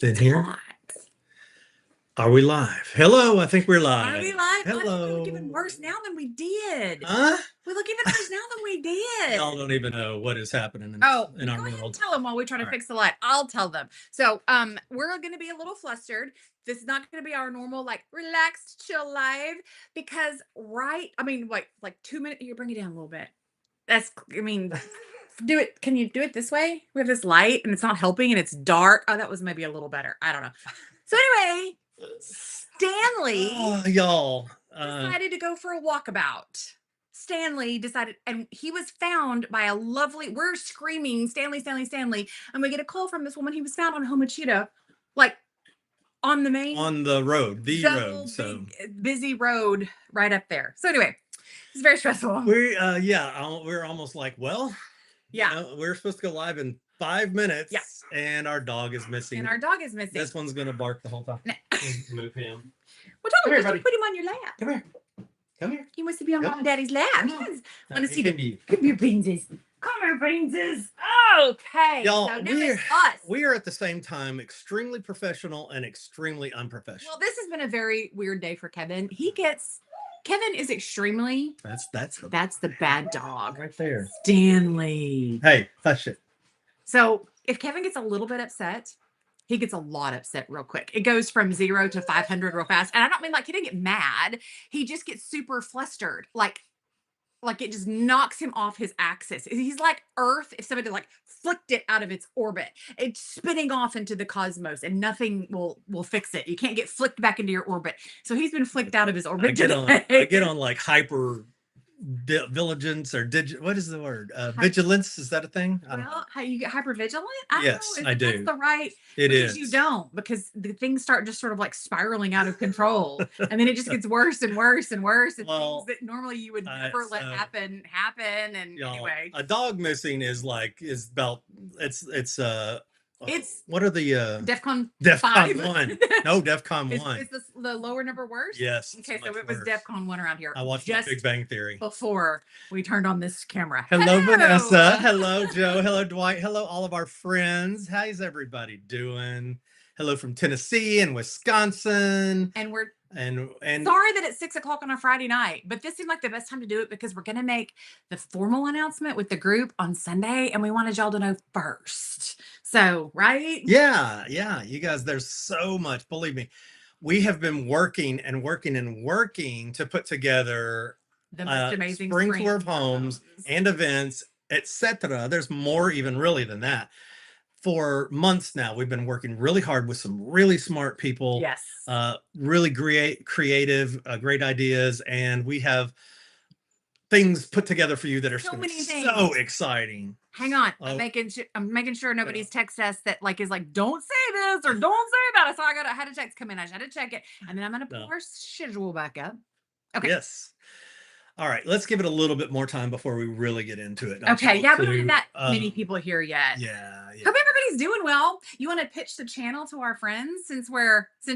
Then here. Are we live? Hello, I think we're live. Are we live? Hello. I think we look even worse now than we did. Huh? We look even worse now than we did. Y'all don't even know what is happening in, Oh, in our go ahead and world. tell them while we try to fix the light. I'll tell them. So, we're going to be a little flustered. This is not going to be our normal, like, relaxed, chill live because like 2 minutes. You bring it down a little bit. Do it. Can you do it this way? We have this light and it's not helping and it's dark. Oh, that was maybe a little better. I don't know. So anyway, Stanley y'all decided to go for a walkabout. Stanley decided, and he was found by a lovely, we're screaming, Stanley, Stanley, Stanley. And we get a call from this woman. He was found on Homachita, like on the road, so busy road right up there. So anyway, it's very stressful. We're almost like, well, yeah, we're supposed to go live in 5 minutes. Yes. And our dog is missing. This one's going to bark the whole time. Move him. Well, tell him, put him on your lap. Come here. Come here. He wants to be on Mom and Daddy's lap. Come want to see the. Come here, Beanses. Come here, Beanses. Okay. Y'all, so we are at the same time extremely professional and extremely unprofessional. Well, this has been a very weird day for Kevin. Kevin is extremely. That's the bad dog right there. Stanley. Hey, hush it. So if Kevin gets a little bit upset, he gets a lot upset real quick. It goes from 0 to 500 real fast. And I don't mean like he didn't get mad. He just gets super flustered. Like it just knocks him off his axis. He's like Earth if somebody like flicked it out of its orbit. It's spinning off into the cosmos and nothing will fix it. You can't get flicked back into your orbit. So he's been flicked out of his orbit. I get on like hyper vigilance or what is the word? Vigilance, is that a thing? Well, how you get hyper vigilant? Yes, I do. That's the right. It is. You don't, because the things start just sort of like spiraling out of control, and then it just gets worse and worse and worse. And things that normally you would never let happen. And anyway, a dog missing is about it's what are the DEFCON 1? No, DEFCON 1. Is this the lower number worse? Yes. Okay, so it was DEFCON 1 around here. I watched just Big Bang Theory before we turned on this camera. Hello, Vanessa. Hello, Joe. Hello, Dwight. Hello, all of our friends. How's everybody doing? Hello from Tennessee and Wisconsin. And we're and sorry that it's 6:00 on a Friday night, but this seemed like the best time to do it because we're gonna make the formal announcement with the group on Sunday, and we wanted y'all to know first. So, right? Yeah, you guys, there's so much. Believe me, we have been working to put together the most amazing spring tour of homes and events, etc. There's more even really than that. For months now, we've been working really hard with some really smart people. Yes. Really creative, great ideas, and we have things put together for you that are so exciting. Hang on, I'm making sure nobody's text us that is like, don't say this or don't say that. So I had a text come in. I had to check it, and then I'm gonna pull our schedule back up. Okay. Yes. All right, let's give it a little bit more time before we really get into it. Okay, we don't have that many people here yet. Yeah. Hope everybody's doing well. You want to pitch the channel to our friends since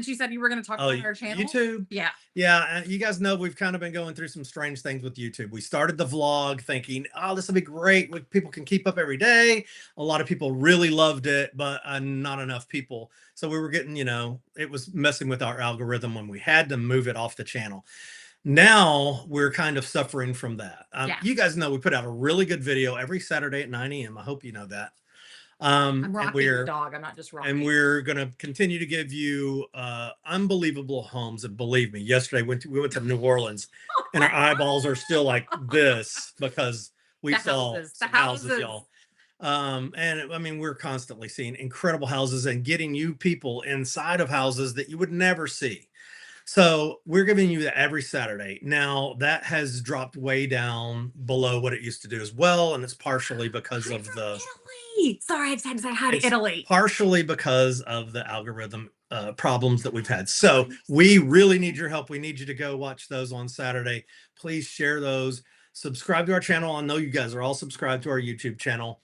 you said you were going to talk about our channel? YouTube? Yeah. Yeah, you guys know we've kind of been going through some strange things with YouTube. We started the vlog thinking, this will be great. People can keep up every day. A lot of people really loved it, but not enough people. So we were getting, it was messing with our algorithm when we had to move it off the channel. Now we're kind of suffering from that. You guys know we put out a really good video every Saturday at 9 a.m. I hope you know that. I'm rocking the dog. I'm not just rocking. And we're going to continue to give you unbelievable homes. And believe me, yesterday we went to New Orleans and our eyeballs are still like this because we saw the houses, y'all. And I mean, we're constantly seeing incredible houses and getting you people inside of houses that you would never see. So we're giving you that every Saturday. Now that has dropped way down below what it used to do as well. And it's partially because of the Italy. Sorry, I just had to say hi to Italy. Partially because of the algorithm problems that we've had. So we really need your help. We need you to go watch those on Saturday. Please share those. Subscribe to our channel. I know you guys are all subscribed to our YouTube channel.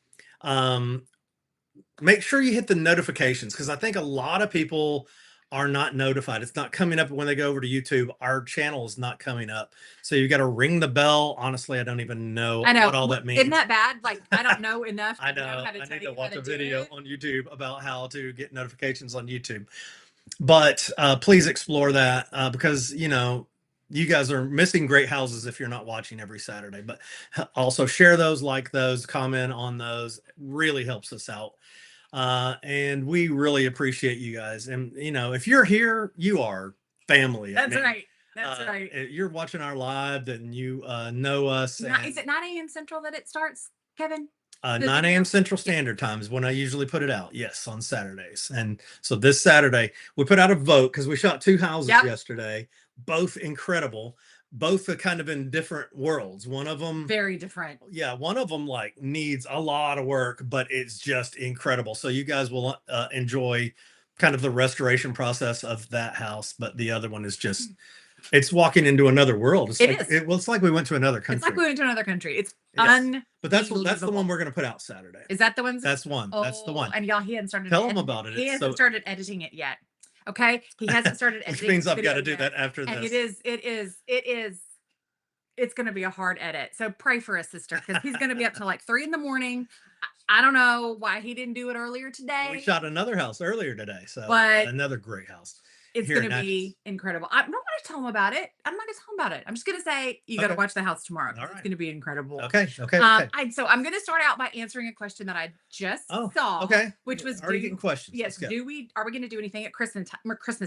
Make sure you hit the notifications because I think a lot of people are not notified. It's not coming up when they go over to YouTube. Our channel is not coming up. So you got to ring the bell. Honestly, I don't even know I know. what all that means. Isn't that bad? Like, I don't know enough to I know know. how to I tell need you to watch how a to do video it. on YouTube about how to get notifications on YouTube. But please explore that because, you know, you guys are missing great houses if you're not watching every Saturday. But also share those, like those, comment on those. Really helps us out. And we really appreciate you guys. And, you know, if you're here, you are family. That's right. That's right. You're watching our live and you know us. Is it 9 a.m. Central that it starts, Kevin? 9 a.m. Central Standard Time is when I usually put it out. Yes, on Saturdays. And so this Saturday, we put out a vote because we shot 2 houses yesterday, both incredible, both are kind of in different worlds. One of them very different. Yeah, one of them like needs a lot of work, but it's just incredible. So you guys will enjoy kind of the restoration process of that house, but the other one is just it's walking into another world. It's it's like we went to another country. It's like we went to another country. It's but that's the one we're going to put out Saturday. Is that the one? That's one. That's the one. And y'all, he hadn't started. Tell them about it. He hasn't started editing it yet. Okay, he hasn't started editing. Which means I've got to do that after this. And it's going to be a hard edit. So pray for us, sister, because he's going to be up till like 3 a.m. I don't know why he didn't do it earlier today. We shot another house earlier today, so but another great house. It's going to be incredible. I'm not going to tell him about it. I'm not going to tell him about it. I'm just going to say, you got to watch the house tomorrow. It's going to be incredible. Okay. So I'm going to start out by answering a question that I just saw. Okay. Which was, already getting questions. Yes. Are we going to do anything at Christmas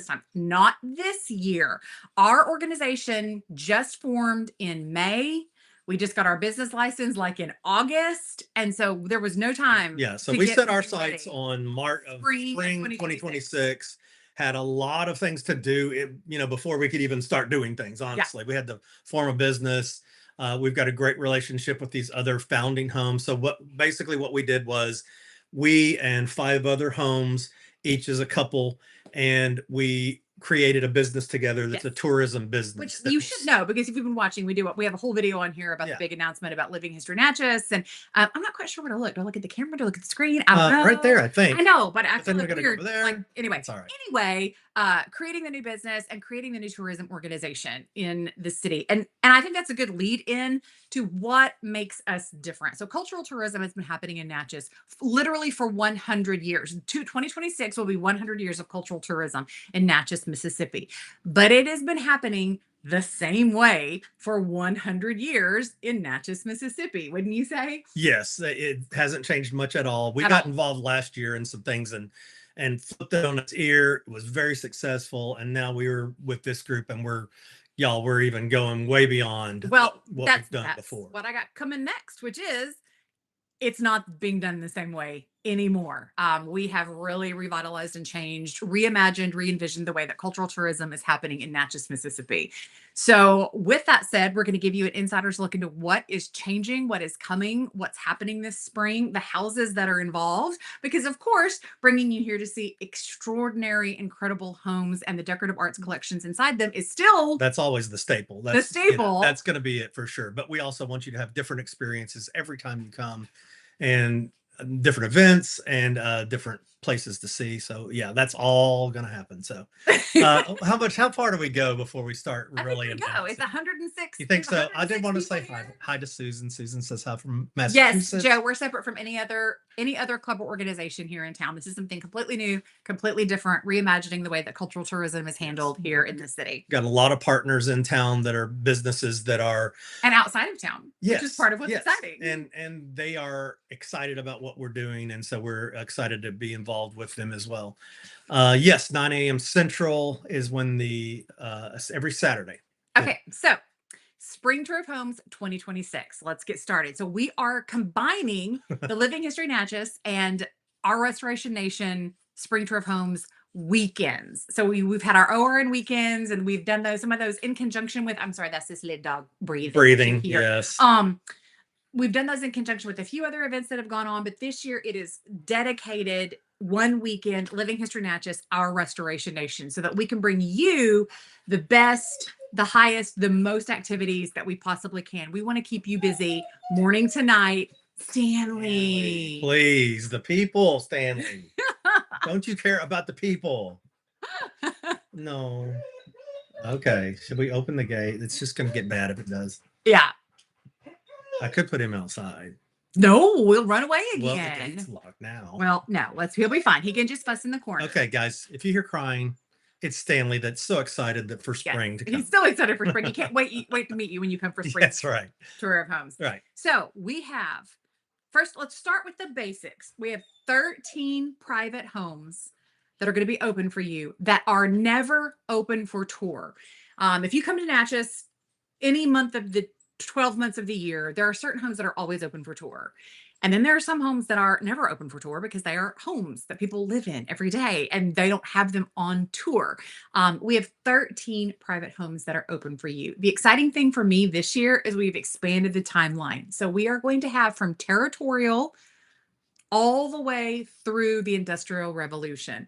time? Not this year. Our organization just formed in May. We just got our business license like in August. And so there was no time. Yeah. So we set our sights on spring 2026. Had a lot of things to do, before we could even start doing things. Honestly, we had to form a business. We've got a great relationship with these other founding homes. So what we did was we and 5 other homes, each as a couple, and we created a business together that's a tourism business. Which you should know, because if you've been watching, we have a whole video on here about the big announcement about Living History Natchez. And I'm not quite sure where to look. Do I look at the camera? Do I look at the screen? I don't know. Right there, I think. I know, but I feel like weird. Go there. Like, anyway, it's all right. Anyway, creating the new business and creating the new tourism organization in the city. And I think that's a good lead in to what makes us different. So cultural tourism has been happening in Natchez literally for 100 years. 2026 will be 100 years of cultural tourism in Natchez, Mississippi. But it has been happening the same way for 100 years in Natchez, Mississippi. Wouldn't you say? Yes, it hasn't changed much at all. We got involved last year in some things and flipped it on its ear. It was very successful. And now we're with this group and we're even going way beyond what we've done before. What I got coming next, which is it's not being done the same way anymore. We have really revitalized and changed, reimagined, re-envisioned the way that cultural tourism is happening in Natchez, Mississippi. So with that said, we're going to give you an insider's look into what is changing, what is coming, what's happening this spring, the houses that are involved, because of course, bringing you here to see extraordinary, incredible homes and the decorative arts collections inside them is still... That's always the staple. That's going to be it for sure. But we also want you to have different experiences every time you come, and different events and different places to see. So yeah, that's all gonna happen. So how far do we go before we start really go? It's 106. You think so? I did want to say hi to Susan. Susan says hi from Massachusetts. Yes, Joe, we're separate from any other club or organization here in town. This is something completely new, completely different, reimagining the way that cultural tourism is handled here in the city. Got a lot of partners in town that are businesses that are and outside of town, which is part of what's exciting. And they are excited about what we're doing, and so we're excited to be involved with them as well. 9 a.m. Central is when every Saturday. Okay, so Spring Tour of Homes 2026. Let's get started. So we are combining the Living History Natchez and our Restoration Nation Spring Tour of Homes weekends. So we've had our ORN weekends, and we've done some of those in conjunction with, I'm sorry, that's this little dog breathing here. Yes. We've done those in conjunction with a few other events that have gone on, but this year it is dedicated one weekend, Living History Natchez, our Restoration Nation, so that we can bring you the best, the highest, the most activities that we possibly can. We want to keep you busy morning to night. Stanley. Please, the people, Stanley. Don't you care about the people? No. Okay. Should we open the gate? It's just going to get bad if it does. Yeah. I could put him outside. No, we'll run away Well, the again. gate's locked now. Well, no, he'll be fine. He can just fuss in the corner. Okay, guys, if you hear crying, it's Stanley that's so excited that for spring to come. He's so excited for spring. He can't wait to meet you when you come for spring. That's right. Tour of homes. Right. So we have, first, let's start with the basics. We have 13 private homes that are going to be open for you that are never open for tour. If you come to Natchez any month of the 12 months of the year, there are certain homes that are always open for tour. And then there are some homes that are never open for tour because they are homes that people live in every day and they don't have them on tour. We have 13 private homes that are open for you. The exciting thing for me this year is we've expanded the timeline. So we are going to have from territorial all the way through the Industrial Revolution.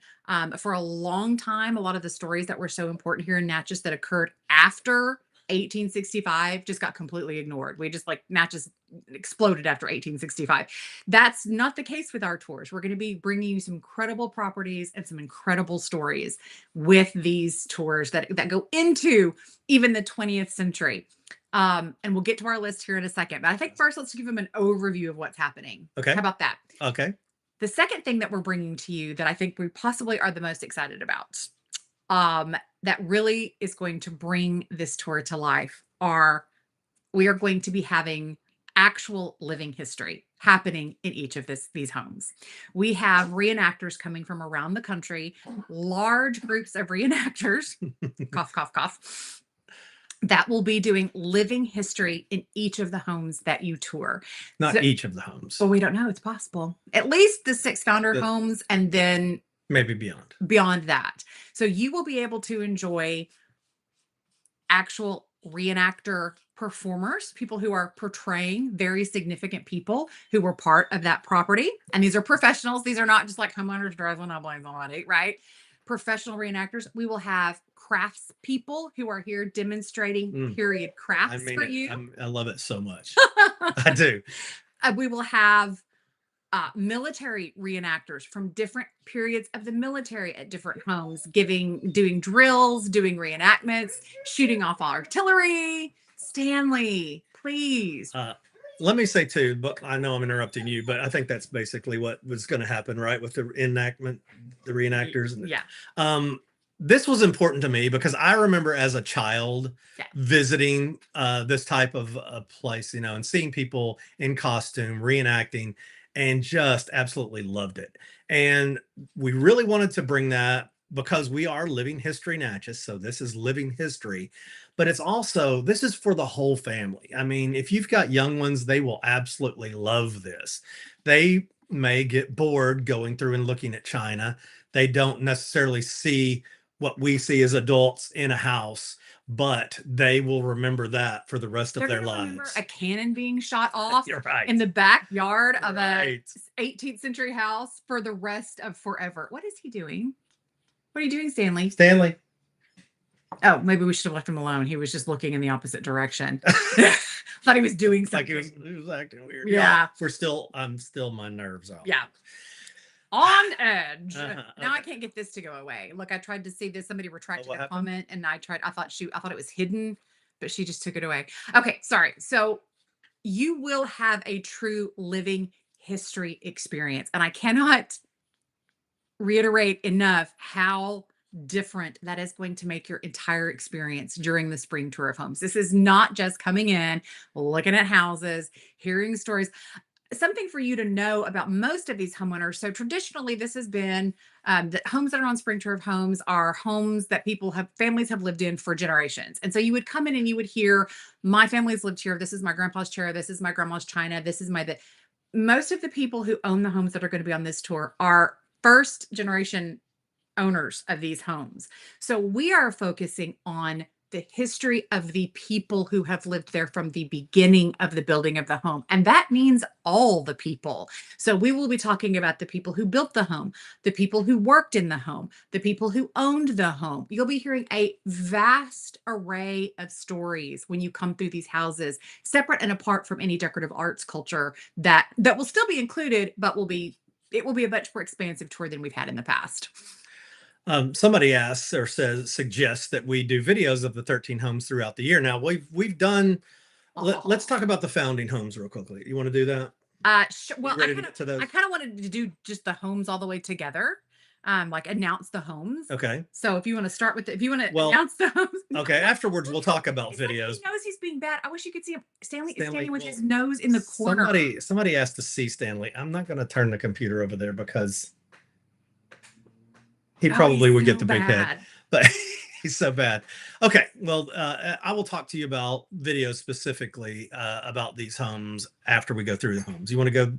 For a long time, a lot of the stories that were so important here in Natchez that occurred after 1865 just got completely ignored. We just Natchez exploded after 1865. That's not the case with our tours. We're going to be bringing you some incredible properties and some incredible stories with these tours that go into even the 20th century. And we'll get to our list here in a second. But I think first, let's give them an overview of what's happening. Okay. How about that? Okay. The second thing that we're bringing to you that I think we possibly are the most excited about, that really is going to bring this tour to life, we are going to be having actual living history happening in each of these homes. We have reenactors coming from around the country, large groups of reenactors, cough, cough, cough, that will be doing living history in each of the homes that you tour. Not each of the homes. Well, we don't know. It's possible. At least the 6 founder homes, and then maybe beyond. Beyond that. So you will be able to enjoy actual reenactor performers, people who are portraying very significant people who were part of that property. And these are professionals. These are not just like homeowners driving up blame somebody, right? Professional reenactors. We will have crafts people who are here demonstrating period crafts for you. I love it so much. I do. We will have military reenactors from different periods of the military at different homes, doing drills, doing reenactments, shooting off artillery. Stanley, please. Let me say too, but I know I'm interrupting you, but I think that's basically what was going to happen, right? With the reenactment, the reenactors. Yeah. This was important to me because I remember as a child visiting this type of place, and seeing people in costume reenacting, and just absolutely loved it. And we really wanted to bring that because we are living history Natchez. So this is living history, but it's also, this is for the whole family. I mean, if you've got young ones, they will absolutely love this. They may get bored going through and looking at China. They don't necessarily see what we see as adults in a house, but they will remember that for the rest of their lives. A cannon being shot off right. in the backyard of a 18th century house for the rest of forever. What is he doing? What are you doing, Stanley? Stanley. Oh, maybe we should have left him alone. He was just looking in the opposite direction. Thought he was doing something. Like he was acting weird. Yeah. I'm still my nerves off. Yeah. On edge. Now I can't get this to go away. Look, I tried to see this. Somebody retracted a comment, and I thought it was hidden, but she just took it away. Okay, sorry. So you will have a true living history experience, and I cannot reiterate enough how different that is going to make your entire experience during the spring tour of homes. This is not just coming in, looking at houses, hearing stories. Something for you to know about most of these homeowners. So traditionally, this has been the homes that are on Spring Tour of Homes are homes that families have lived in for generations. And so you would come in and you would hear, my family's lived here. This is my grandpa's chair. This is my grandma's china. This is most of the people who own the homes that are going to be on this tour are first generation owners of these homes. So we are focusing on the history of the people who have lived there from the beginning of the building of the home. And that means all the people. So we will be talking about the people who built the home, the people who worked in the home, the people who owned the home. You'll be hearing a vast array of stories when you come through these houses, separate and apart from any decorative arts culture that will still be included, but it will be a much more expansive tour than we've had in the past. Somebody asks or suggests that we do videos of the 13 homes throughout the year. Now we've done. Let's talk about the founding homes real quickly. You want to do that? Well, ready to get to those? I kind of wanted to do just the homes all the way together, like announce the homes. Okay. So if you want to start with, if you want to Well, announce the homes, okay. Afterwards, we'll talk about it's like videos. he knows he's being bad. I wish you could see him. Stanley is Stanley, standing with well, his nose in the corner. Somebody asked to see Stanley. I'm not going to turn the computer over there because he probably would get the big head, but he's so bad. Okay. Well, I will talk to you about videos specifically about these homes after we go through the homes. You want to go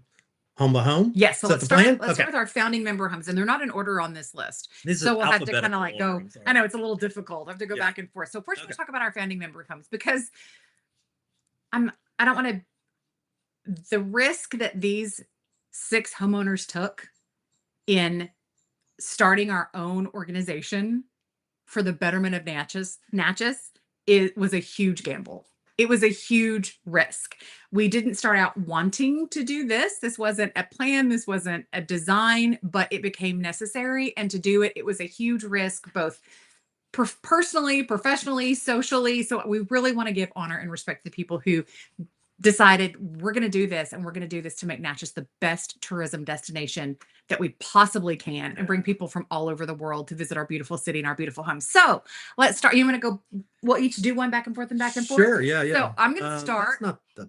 home by home? Yes. So let's start with our founding member homes, and they're not in order on this list. So we'll have to kind of like go. I know it's a little difficult. I have to go back and forth. So first, we'll talk about our founding member homes because I don't want to. The risk that these 6 homeowners took in starting our own organization for the betterment of Natchez was a huge gamble. It was a huge risk. We didn't start out wanting to do this. This wasn't a plan. This wasn't a design, but it became necessary. And to do it, it was a huge risk, both personally, professionally, socially. So we really want to give honor and respect to the people who decided we're going to do this, and we're going to do this to make Natchez the best tourism destination that we possibly can, and bring people from all over the world to visit our beautiful city and our beautiful homes. So let's start. You want to go? We'll each do one back and forth and back and forth. Sure. Yeah. So I'm going to start.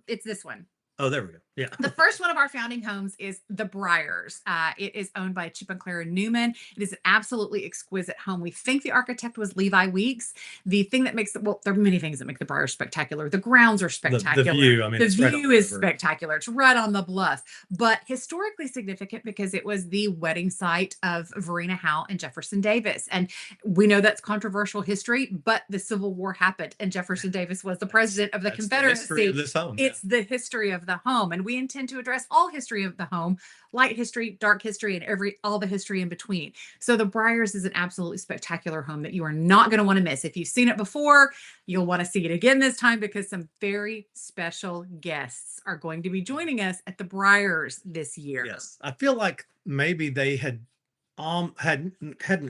It's this one. Oh, there we go. Yeah. The first one of our founding homes is the Briars. It is owned by Chip and Clara Newman. It is an absolutely exquisite home. We think the architect was Levi Weeks. The thing that makes it, well, there are many things that make the Briars spectacular. The grounds are spectacular. The view, I mean, the view is spectacular. It's right on the bluff, but historically significant because it was the wedding site of Verena Howe and Jefferson Davis. And we know that's controversial history, but the Civil War happened and Jefferson Davis was the president of the Confederacy. The history of this home. It's the history of the home. And we intend to address all history of the home, light history, dark history, and all the history in between. So the Briars is an absolutely spectacular home that you are not going to want to miss. If you've seen it before, you'll want to see it again this time because some very special guests are going to be joining us at the Briars this year. Yes. I feel like maybe they hadn't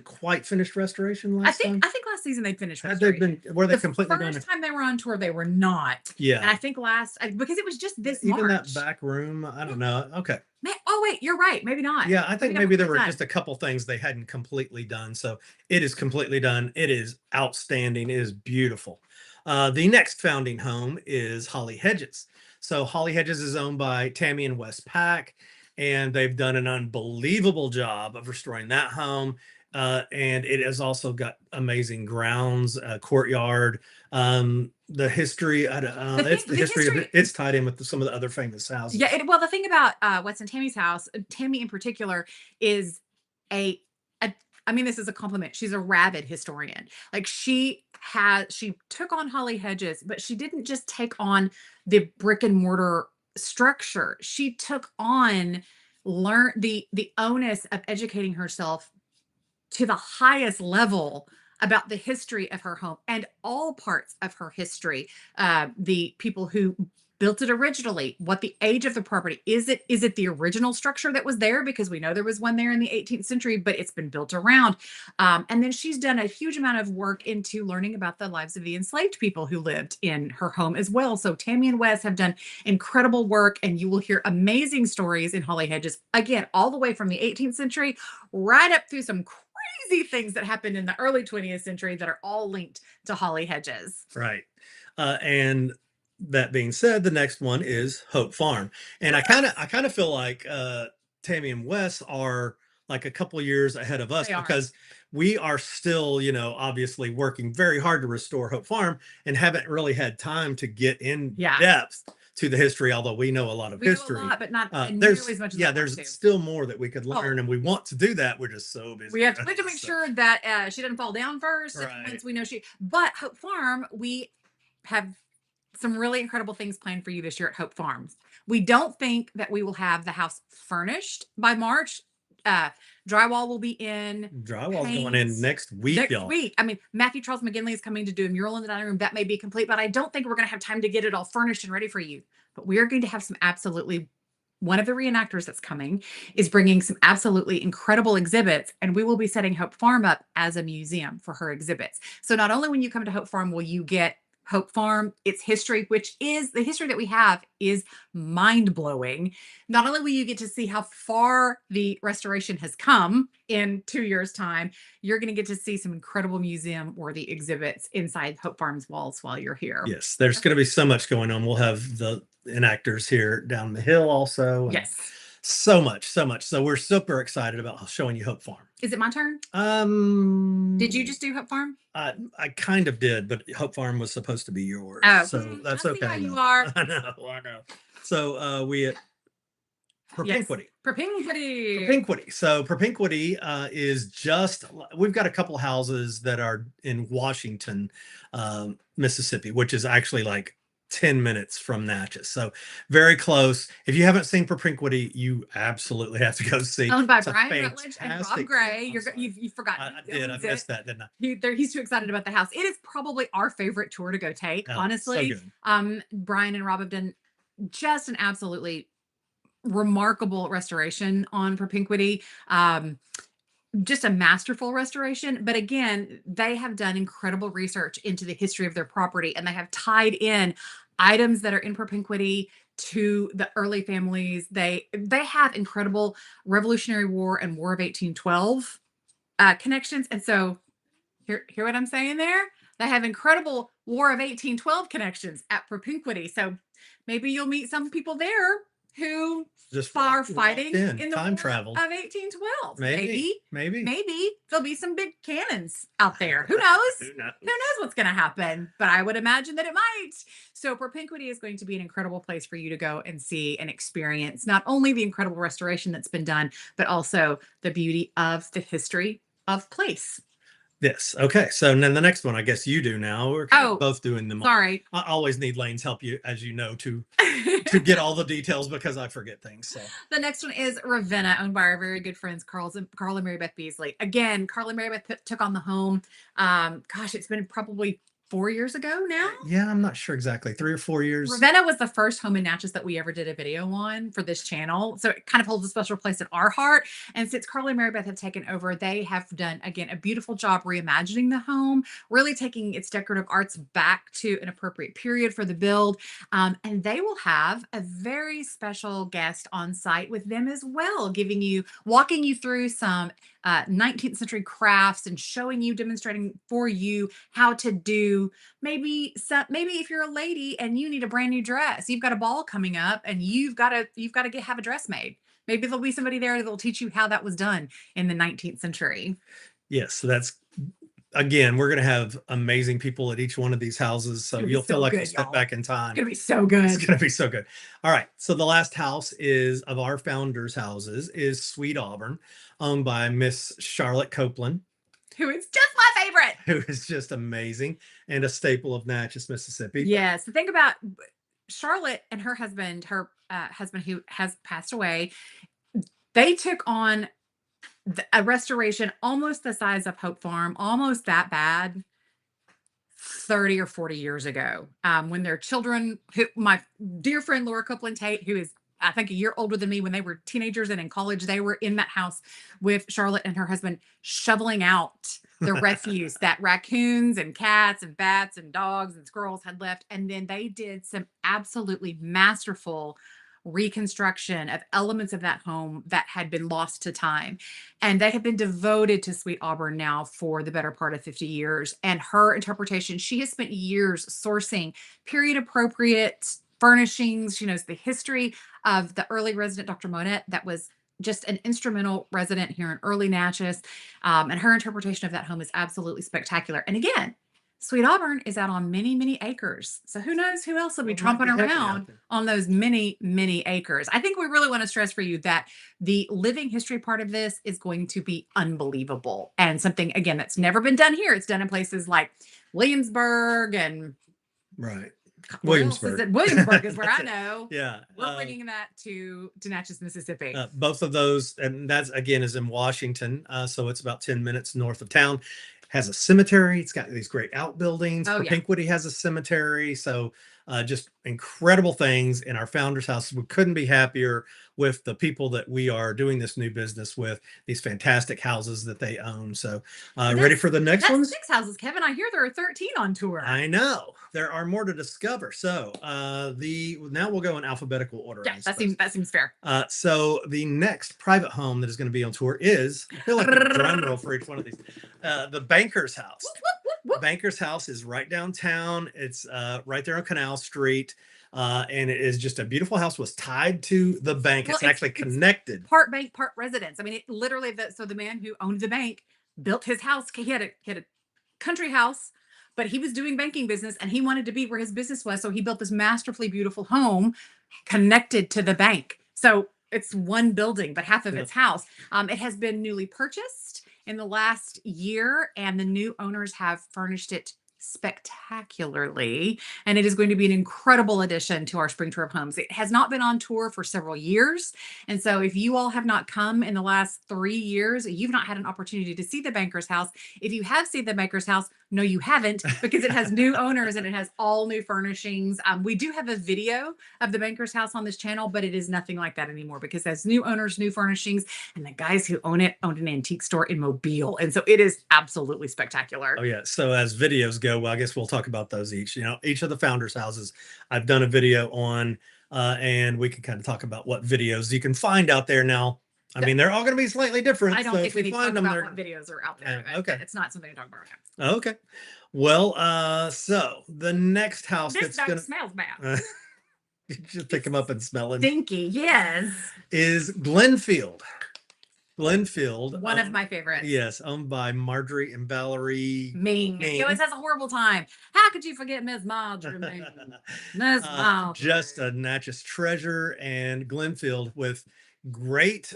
quite finished restoration last time. I think last season they finished restoration. Were they completely done? The first time they were on tour, they were not. Yeah. And I think because it was just this Even March. that back room, I don't know. Okay. Oh, wait, you're right. Maybe not. Yeah, I think maybe there were just a couple things they hadn't completely done. So it is completely done. It is outstanding. It is beautiful. The next founding home is Holly Hedges. So Holly Hedges is owned by Tammy and Wes Pack, and they've done an unbelievable job of restoring that home. And it has also got amazing grounds, courtyard. The history, it's tied in with some of the other famous houses. Yeah. Well, the thing about Wes and Tammy's house, Tammy in particular, is I mean, this is a compliment. She's a rabid historian. Like she took on Holly Hedges, but she didn't just take on the brick and mortar structure. She took on the onus of educating herself to the highest level about the history of her home and all parts of her history. The people who built it originally, what the age of the property is. It the original structure that was there? Because we know there was one there in the 18th century, but it's been built around. And then she's done a huge amount of work into learning about the lives of the enslaved people who lived in her home as well. So Tammy and Wes have done incredible work, and you will hear amazing stories in Holly Hedges, again, all the way from the 18th century right up through some crazy things that happened in the early 20th century that are all linked to Holly Hedges. Right. And that being said, the next one is Hope Farm. And I kind of feel like Tammy and Wes are like a couple years ahead of us because we are still, obviously working very hard to restore Hope Farm and haven't really had time to get in depth to the history, although we know a lot of history. Know a lot, but not there's nearly as much as there's still more that we could learn, and we want to do that. We're just so busy. We have to make sure that she doesn't fall down first. Right. Once we know but Hope Farm, we have some really incredible things planned for you this year at Hope Farms. We don't think that we will have the house furnished by March. Drywall will be in. Drywall's going in next week, y'all. I mean, Matthew Charles McGinley is coming to do a mural in the dining room. That may be complete, but I don't think we're going to have time to get it all furnished and ready for you. But we are going to have some absolutely one of the reenactors that's coming is bringing some absolutely incredible exhibits, and we will be setting Hope Farm up as a museum for her exhibits. So not only when you come to Hope Farm will you get Hope Farm, its history, which is the history that we have is mind blowing. Not only will you get to see how far the restoration has come in 2 years' time, you're going to get to see some incredible museum worthy exhibits inside Hope Farm's walls while you're here. Yes, there's going to be so much going on. We'll have the enactors here down the hill also. And Yes. so much. So we're super excited about showing you Hope Farm. Is it my turn? Did you just do Hope Farm? I kind of did, but Hope Farm was supposed to be yours. Oh, so that's I see okay. how you are. I know. So we Propinquity. Propinquity. So Propinquity is just, we've got a couple houses that are in Washington, Mississippi, which is actually like 10 minutes from Natchez. So very close. If you haven't seen Propinquity, you absolutely have to go see. Owned by It's a Brian Rutledge and Rob fantastic- Gray. I'm sorry. You've forgotten. I did. I missed that, didn't I? He's too excited about the house. It is probably our favorite tour to go take, Oh, honestly. so good. Brian and Rob have done just an absolutely remarkable restoration on Propinquity. Just a masterful restoration. But again, they have done incredible research into the history of their property, and they have tied in items that are in Propinquity to the early families. They have incredible Revolutionary War and War of 1812 connections. And so hear what I'm saying there? They have incredible War of 1812 connections at Propinquity. So maybe you'll meet some people there who Just are walked fighting in the time War travel. of 1812. Maybe. Maybe there'll be some big cannons out there. Who knows? Who knows? Who knows what's going to happen? But I would imagine that it might. So Propinquity is going to be an incredible place for you to go and see and experience not only the incredible restoration that's been done, but also the beauty of the history of place. Yes. Okay. So then the next one, I guess you do now. We're kind of both doing them. Sorry. I always need Lane's help, you, as you know, to get all the details because I forget things. So the next one is Ravenna, owned by our very good friends Carl and Mary Beth Beasley. Again, Carl and Mary Beth took on the home. Gosh, it's been probably 4 years ago now. Yeah, I'm not sure exactly. 3 or 4 years. Ravenna was the first home in Natchez that we ever did a video on for this channel. So it kind of holds a special place in our heart. And since Carl and Mary Beth have taken over, they have done, again, a beautiful job reimagining the home, really taking its decorative arts back to an appropriate period for the build. And they will have a very special guest on site with them as well, walking you through some 19th century crafts and demonstrating for you how to do maybe if you're a lady and you need a brand new dress, you've got a ball coming up and you've got to have a dress made. Maybe there'll be somebody there that'll teach you how that was done in the 19th century. Yes. So that's, again, we're going to have amazing people at each one of these houses. So you'll feel like you step back in time. It's going to be so good. It's going to be so good. All right. So the last house of our founders' houses is Sweet Auburn, owned by Miss Charlotte Copeland, who is just my favorite. Who is just amazing and a staple of Natchez, Mississippi. Yes. The thing about Charlotte and her husband who has passed away, they took on a restoration almost the size of Hope Farm, almost that bad, 30 or 40 years ago, when their children, my dear friend Laura Copeland Tate, who is I think a year older than me, when they were teenagers and in college, they were in that house with Charlotte and her husband shoveling out the refuse that raccoons and cats and bats and dogs and squirrels had left. And then they did some absolutely masterful reconstruction of elements of that home that had been lost to time. And they have been devoted to Sweet Auburn now for the better part of 50 years. And her interpretation, she has spent years sourcing period appropriate furnishings. She knows the history of the early resident, Dr. Monette, that was just an instrumental resident here in early Natchez. And her interpretation of that home is absolutely spectacular. And again, Sweet Auburn is out on many, many acres. So who knows who else will be tromping around on those many, many acres. I think we really want to stress for you that the living history part of this is going to be unbelievable. And something, again, that's never been done here. It's done in places like Williamsburg and right. Williamsburg. Williamsburg is where I know. Yeah. We're bringing that to Natchez, Mississippi. Both of those, and that's again is in Washington. So it's about 10 minutes north of town. Has a cemetery. It's got these great outbuildings. Propinquity has a cemetery. So just incredible things in our founders house. We couldn't be happier with the people that we are doing this new business with, these fantastic houses that they own. So ready for the next That's ones? 6 houses, Kevin. I hear there are 13 on tour. I know there are more to discover. So now we'll go in alphabetical order. Yeah, that seems fair. So the next private home that is going to be on tour is, I feel like a drum roll for each one of these, the Banker's House. Banker's House is right downtown. It's right there on Canal Street. And it is just a beautiful house. Was tied to the bank. Well, it's actually connected. Part bank, part residence. I mean, it literally, so the man who owned the bank built his house. He had a country house, but he was doing banking business and he wanted to be where his business was. So he built this masterfully beautiful home connected to the bank. So it's one building, but half of its house. It has been newly purchased in the last year, and the new owners have furnished it spectacularly, and it is going to be an incredible addition to our spring tour of homes. It has not been on tour for several years, and so if you all have not come in the last 3 years, you've not had an opportunity to see the Banker's House. If you have seen the Banker's House, no, you haven't, because it has new owners and it has all new furnishings. We do have a video of the Banker's House on this channel, but it is nothing like that anymore because it has new owners, new furnishings, and the guys who own it owned an antique store in Mobile, and so it is absolutely spectacular. Oh yeah. So as videos go, well, I guess we'll talk about those each. Each of the founders' houses, I've done a video on, and we can kind of talk about what videos you can find out there now. I mean, they're all going to be slightly different. I don't think we need to talk about what videos are out there. Okay. It's not something to talk about right now. Okay. Well, so the next house this dog smells bad. You just pick them up and smell it. Stinky, yes. Is Glenfield. Glenfield. One of my favorites. Yes, owned by Marjorie and Valerie Ming. He always has a horrible time. How could you forget Miss Marjorie Ming? Miss Marjorie. Just a Natchez treasure, and Glenfield with great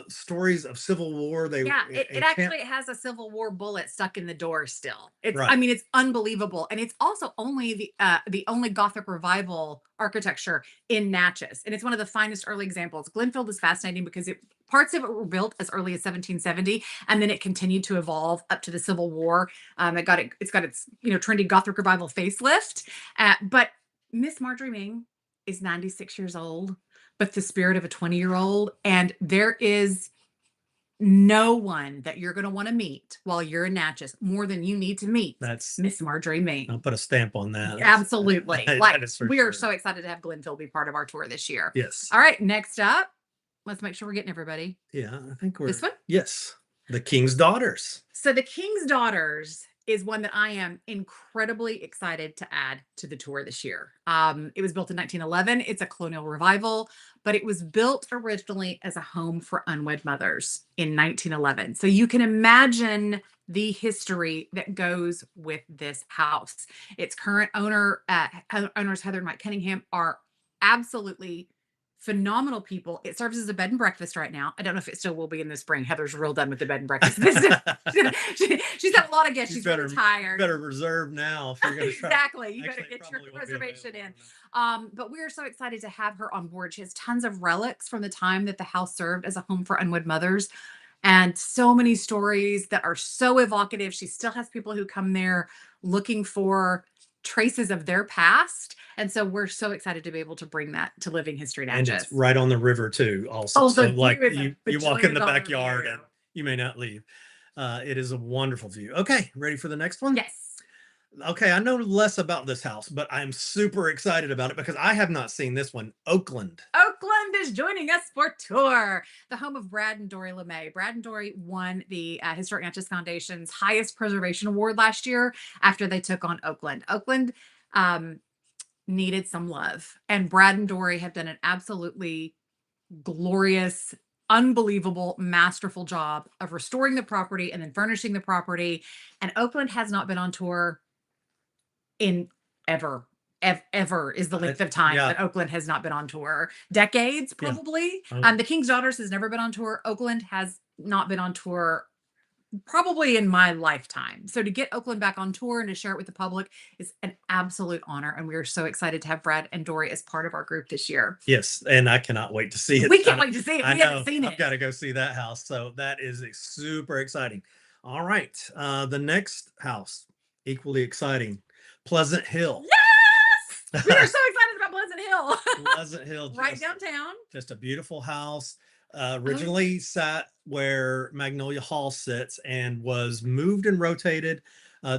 stories of Civil War. It actually has a Civil War bullet stuck in the door still. It's Right. I mean, it's unbelievable, and it's also only the only Gothic revival architecture in Natchez, and it's one of the finest early examples. Glenfield is fascinating because parts of it were built as early as 1770, and then it continued to evolve up to the Civil War. It's got its trendy Gothic revival facelift, but Miss Marjorie Ming is 96 years old, but the spirit of a 20-year-old. And there is no one that you're going to want to meet while you're in Natchez more than you need to meet. That's Miss Marjorie Ming. I'll put a stamp on that. Absolutely. We are sure. so excited to have Glenfield be part of our tour this year. Yes. All right. Next up, let's make sure we're getting everybody. Yeah, I think we're This one? Yes. The King's Daughters. So the King's Daughters is one that I am incredibly excited to add to the tour this year. It was built in 1911. It's a colonial revival, but it was built originally as a home for unwed mothers in 1911. So you can imagine the history that goes with this house. Its current owners, Heather and Mike Cunningham, are absolutely phenomenal people. It serves as a bed and breakfast right now. I don't know if it still will be in the spring. Heather's real done with the bed and breakfast business. She's had a lot of guests. She's really tired. Better reserve now if you're going to try. Exactly. You better get your reservation in. But we are so excited to have her on board. She has tons of relics from the time that the house served as a home for unwed mothers, and so many stories that are so evocative. She still has people who come there looking for traces of their past, and so we're so excited to be able to bring that to living history Natchez. And it's right on the river too. Also, so like you walk in the backyard and you may not leave. It is a wonderful view. Okay, ready for the next one? Yes. Okay, I know less about this house, but I'm super excited about it because I have not seen this one. Oakland. Oakland is joining us for tour. The home of Brad and Dory LeMay. Brad and Dory won the Historic Natchez Foundation's highest preservation award last year after they took on Oakland. Oakland needed some love, and Brad and Dory have done an absolutely glorious, unbelievable, masterful job of restoring the property and then furnishing the property. And Oakland has not been on tour in ever is the length of time that Oakland has not been on tour. Decades, probably. The King's Daughters has never been on tour. Oakland has not been on tour probably in my lifetime. So to get Oakland back on tour and to share it with the public is an absolute honor. And we are so excited to have Brad and Dory as part of our group this year. Yes. And I cannot wait to see it. We can't wait to see it. We haven't seen it. I've got to go see that house. So that is super exciting. All right. The next house, equally exciting. Pleasant Hill. Yes! We are so excited about Pleasant Hill. Pleasant Hill, Right downtown. just a beautiful house. Oh, Originally sat where Magnolia Hall sits and was moved and rotated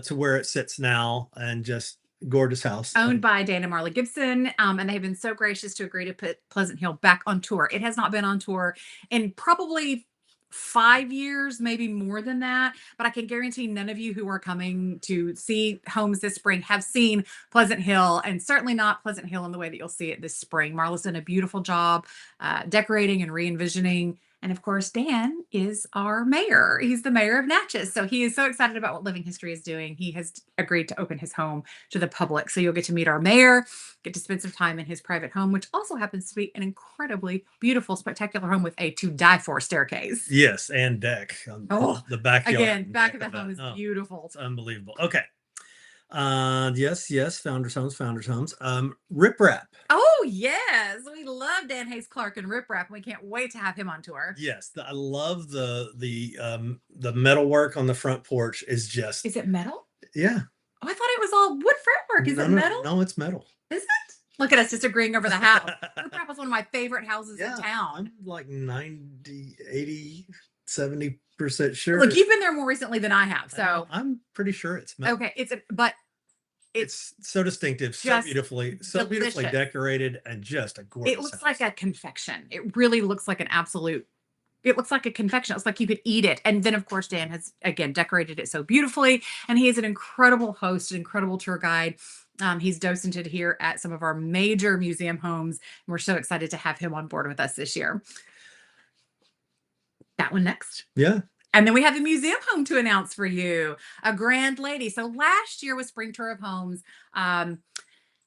to where it sits now, and just gorgeous house. owned by Dan and Marla Gibson, and they've been so gracious to agree to put Pleasant Hill back on tour. It has not been on tour in probably 5 years, maybe more than that. But I can guarantee none of you who are coming to see homes this spring have seen Pleasant Hill, and certainly not Pleasant Hill in the way that you'll see it this spring. Marla's done a beautiful job decorating and re-envisioning. And of course, Dan is our mayor. He's the mayor of Natchez. So he is so excited about what Living History is doing. He has agreed to open his home to the public. So you'll get to meet our mayor, get to spend some time in his private home, which also happens to be an incredibly beautiful, spectacular home with a to die for staircase. Yes, and deck. Oh, The backyard. again, back of the home is beautiful. It's unbelievable. Okay. Yes, Founders Homes. Rip Rap. Oh, yes. We love Dan Hayes Clark and Rip Rap. We can't wait to have him on tour. Yes, I love the metal work on the front porch is just. Is it metal? Yeah. Oh, I thought it was all wood fretwork. Is it metal? No, it's metal. Is it? Look at us disagreeing over the house. Rip Rap was one of my favorite houses in town. I'm like 90, 80, 70% sure. Look, you've been there more recently than I have, so I'm pretty sure it's metal. okay. It's so distinctive, so beautifully decorated, and just a gorgeous. It looks like a confection. It really looks like an absolute. It looks like a confection. It's like you could eat it. And then, of course, Dan has again decorated it so beautifully, and he is an incredible host, an incredible tour guide. He's docented here at some of our major museum homes, and we're so excited to have him on board with us this year. That one next. Yeah. And then we have the museum home to announce for you, a grand lady. So last year with Spring Tour of Homes,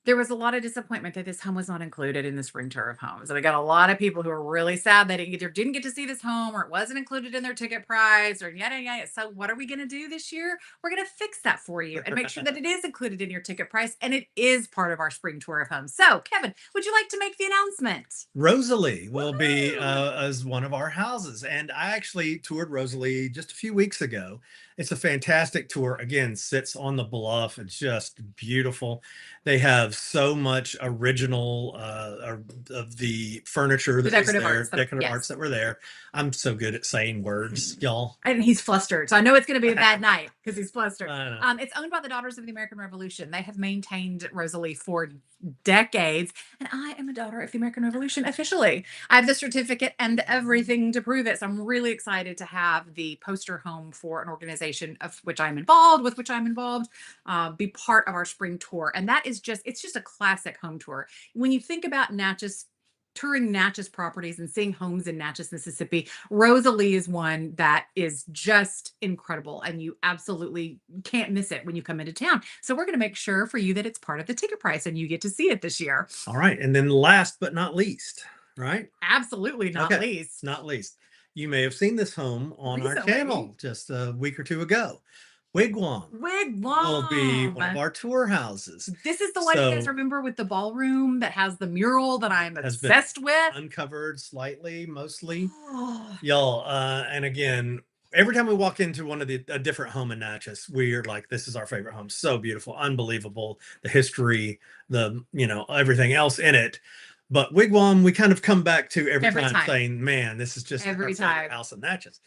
there was a lot of disappointment that this home was not included in the Spring Tour of Homes. And we got a lot of people who are really sad they didn't get to see this home, or it wasn't included in their ticket price, or yada, yada. So what are we going to do this year? We're going to fix that for you and make sure that it is included in your ticket price, and it is part of our Spring Tour of Homes. So Kevin, would you like to make the announcement? Rosalie will be as one of our houses. And I actually toured Rosalie just a few weeks ago. It's a fantastic tour. Again, sits on the bluff. It's just beautiful. They have so much original of the furniture that was there, decorative arts that were there. I'm so good at saying words, y'all. And he's flustered. So I know it's going to be a bad night because he's flustered. It's owned by the Daughters of the American Revolution. They have maintained Rosalie for decades. And I am a daughter of the American Revolution officially. I have the certificate and everything to prove it. So I'm really excited to have the poster home for an organization of which I'm involved, be part of our spring tour. And that is it's just a classic home tour. When you think about Natchez, touring Natchez properties and seeing homes in Natchez, Mississippi, Rosalie is one that is just incredible. And you absolutely can't miss it when you come into town. So we're going to make sure for you that it's part of the ticket price and you get to see it this year. All right. And then last but not least, right? Absolutely not least. Not least. You may have seen this home on our channel just a week or two ago. Wigwam will be one of our tour houses. This is the one you guys remember with the ballroom that has the mural that I'm obsessed with. Uncovered slightly, mostly. Y'all, and again, every time we walk into a different home in Natchez, we are like, this is our favorite home. So beautiful, unbelievable. The history, everything else in it. But Wigwam, we kind of come back to every time saying, man, this is just every favorite house in Natchez.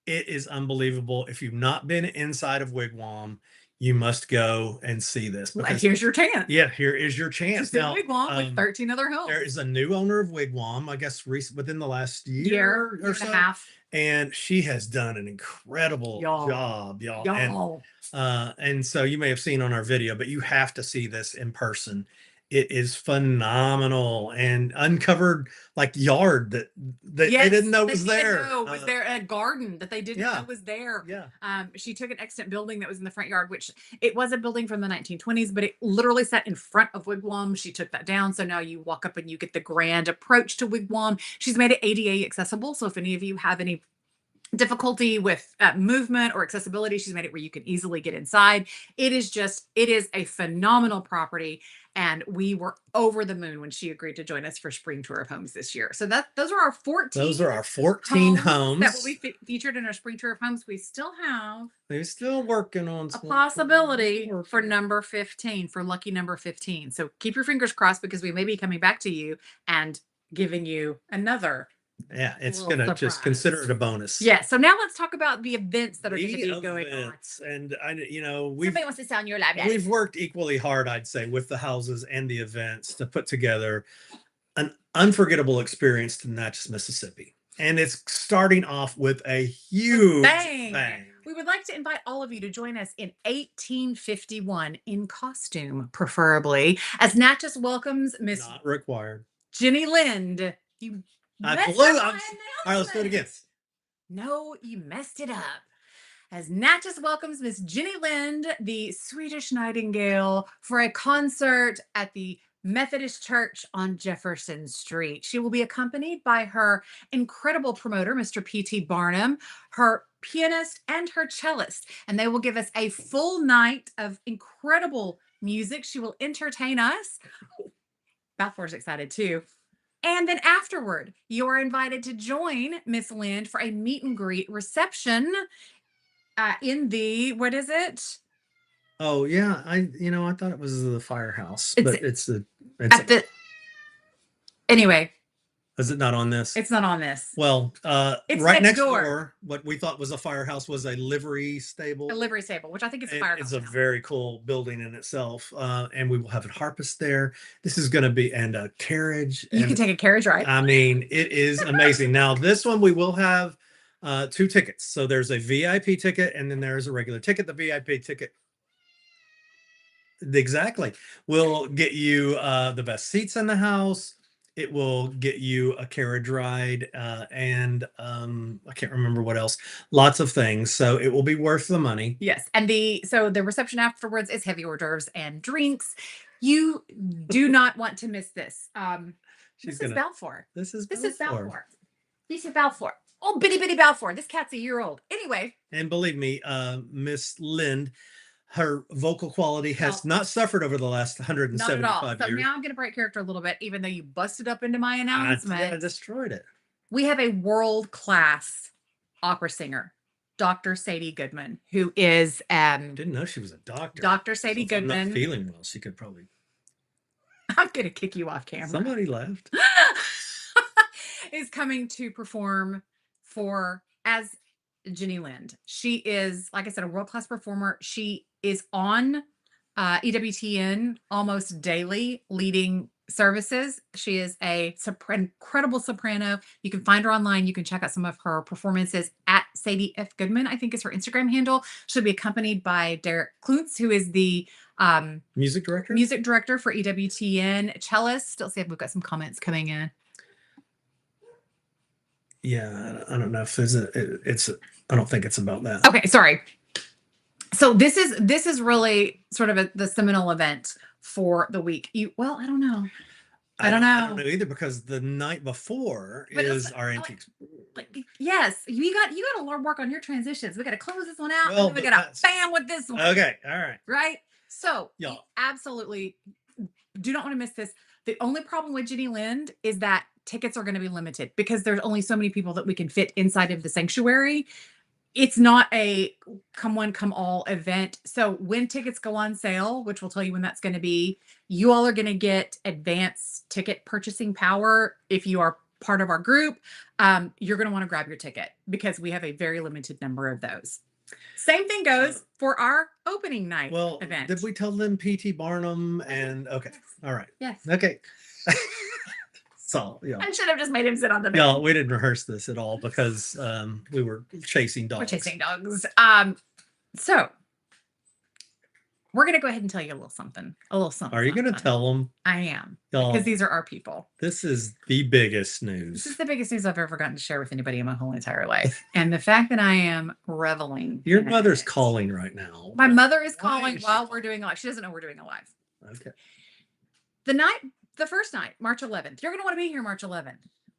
It is unbelievable. If you've not been inside of Wigwam, you must go and see this. And here's your chance. Yeah, here is your chance. Now, Wigwam with 13 other homes. There is a new owner of Wigwam, I guess, within the last year or so. And a half. And she has done an incredible job, y'all. And so you may have seen on our video, but you have to see this in person. It is phenomenal, and uncovered yard that they didn't know was there. Was there a garden that they didn't know was there? Yeah. She took an extant building that was in the front yard, which it was a building from the 1920s, but it literally sat in front of Wigwam. She took that down. So now you walk up and you get the grand approach to Wigwam. She's made it ADA accessible. So if any of you have any difficulty with movement or accessibility. She's made it where you can easily get inside. It is a phenomenal property. And we were over the moon when she agreed to join us for spring tour of homes this year. So those are our 14. Those are our 14 homes that will be featured in our spring tour of homes. We still have they're still working on a possibility for number 15, for lucky number 15. So keep your fingers crossed, because we may be coming back to you and giving you another. Yeah, it's gonna just consider it a bonus. Yeah. So now let's talk about the events that are going to be going on. And Somebody wants to sound your live. We've worked equally hard, I'd say, with the houses and the events to put together an unforgettable experience to Natchez, Mississippi. And it's starting off with a huge bang. We would like to invite all of you to join us in 1851 in costume, preferably, as Natchez welcomes Miss Not required. Jenny Lind. You all right, let's do it again. No, you messed it up. As Natchez welcomes Miss Jenny Lind, the Swedish Nightingale, for a concert at the Methodist Church on Jefferson Street. She will be accompanied by her incredible promoter, Mr. P.T. Barnum, her pianist, and her cellist. And they will give us a full night of incredible music. She will entertain us. Balfour's excited too. And then afterward, you are invited to join Miss Lind for a meet and greet reception in the, what is it? Oh yeah, I thought it was the firehouse, but anyway. Is it not on this? It's not on this. Well, it's right next door, what we thought was a firehouse was a livery stable. A livery stable, which I think is a firehouse. It's a very cool building in itself. And we will have a harpist there. This is going to be, and a carriage. You can take a carriage ride. I mean, it is amazing. Now, this one we will have 2 tickets. So there's a VIP ticket, and then there's a regular ticket. The VIP ticket exactly will get you the best seats in the house. It will get you a carriage ride, and I can't remember what else. Lots of things. So it will be worth the money. Yes. And the reception afterwards is heavy hors d'oeuvres and drinks. You do not want to miss this. This is Balfour. This is Balfour. This is Balfour. Oh, bitty Balfour. This cat's a year old. Anyway. And believe me, Miss Lind, her vocal quality has not suffered over the last 175 years. So now I'm going to break character a little bit, even though you busted up into my announcement. I destroyed it. We have a world-class opera singer, Dr. Sadie Goodman, who is didn't know she was a doctor. Dr. Sadie Goodman. I'm not feeling well. She could probably. I'm going to kick you off camera. Somebody left. Is coming to perform as Jenny Lind. She is, like I said, a world-class performer. She is on EWTN almost daily, leading services. She is a incredible soprano. You can find her online. You can check out some of her performances at Sadie F. Goodman, I think is her Instagram handle. She'll be accompanied by Derek Kluntz, who is the music director for EWTN, cellist. Let's see if we've got some comments coming in. Yeah, I don't know if I don't think it's about that. Okay, sorry. So this is really sort of the seminal event for the week. I don't know. I don't know either, because the night before is our antiques. Yes, you got to work on your transitions. We got to close this one out. And we got to bam with this one. Okay, all right. Right. So you absolutely do not want to miss this. The only problem with Jenny Lind is that tickets are going to be limited, because there's only so many people that we can fit inside of the sanctuary. It's not a come one, come all event. So when tickets go on sale, which we'll tell you when that's going to be, you all are going to get advanced ticket purchasing power. If you are part of our group, you're going to want to grab your ticket, because we have a very limited number of those. Same thing goes for our opening night event. Did we tell them P.T. Barnum and okay. All right. Yes. Okay. So, I should have just made him sit on the bed. No, we didn't rehearse this at all, because we were chasing dogs. We're chasing dogs. So we're going to go ahead and tell you a little something. Are you going to tell them? I am. Because these are our people. This is the biggest news. This is the biggest news I've ever gotten to share with anybody in my whole entire life. And the fact that I am reveling. Your mother's calling right now. My mother is calling while we're doing a live. She doesn't know we're doing a live. Okay. The first night, March 11th. You're going to want to be here March 11th.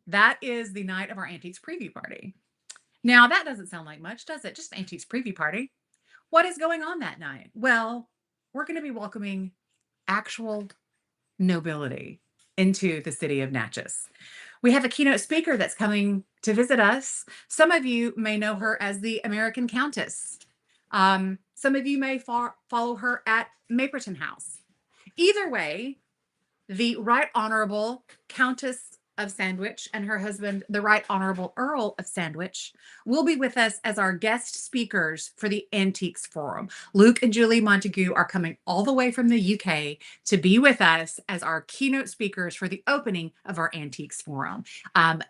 That is the night of our Antiques preview party. Now, that doesn't sound like much, does it? Just an antiques preview party. What is going on that night? Well, we're going to be welcoming actual nobility into the city of Natchez. We have a keynote speaker that's coming to visit us. Some of you may know her as the American Countess. Some of you may follow her at Maperton House. Either way, the Right Honorable Countess of Sandwich and her husband, the Right Honorable Earl of Sandwich, will be with us as our guest speakers for the Antiques Forum. Luke and Julie Montague are coming all the way from the UK to be with us as our keynote speakers for the opening of our Antiques Forum.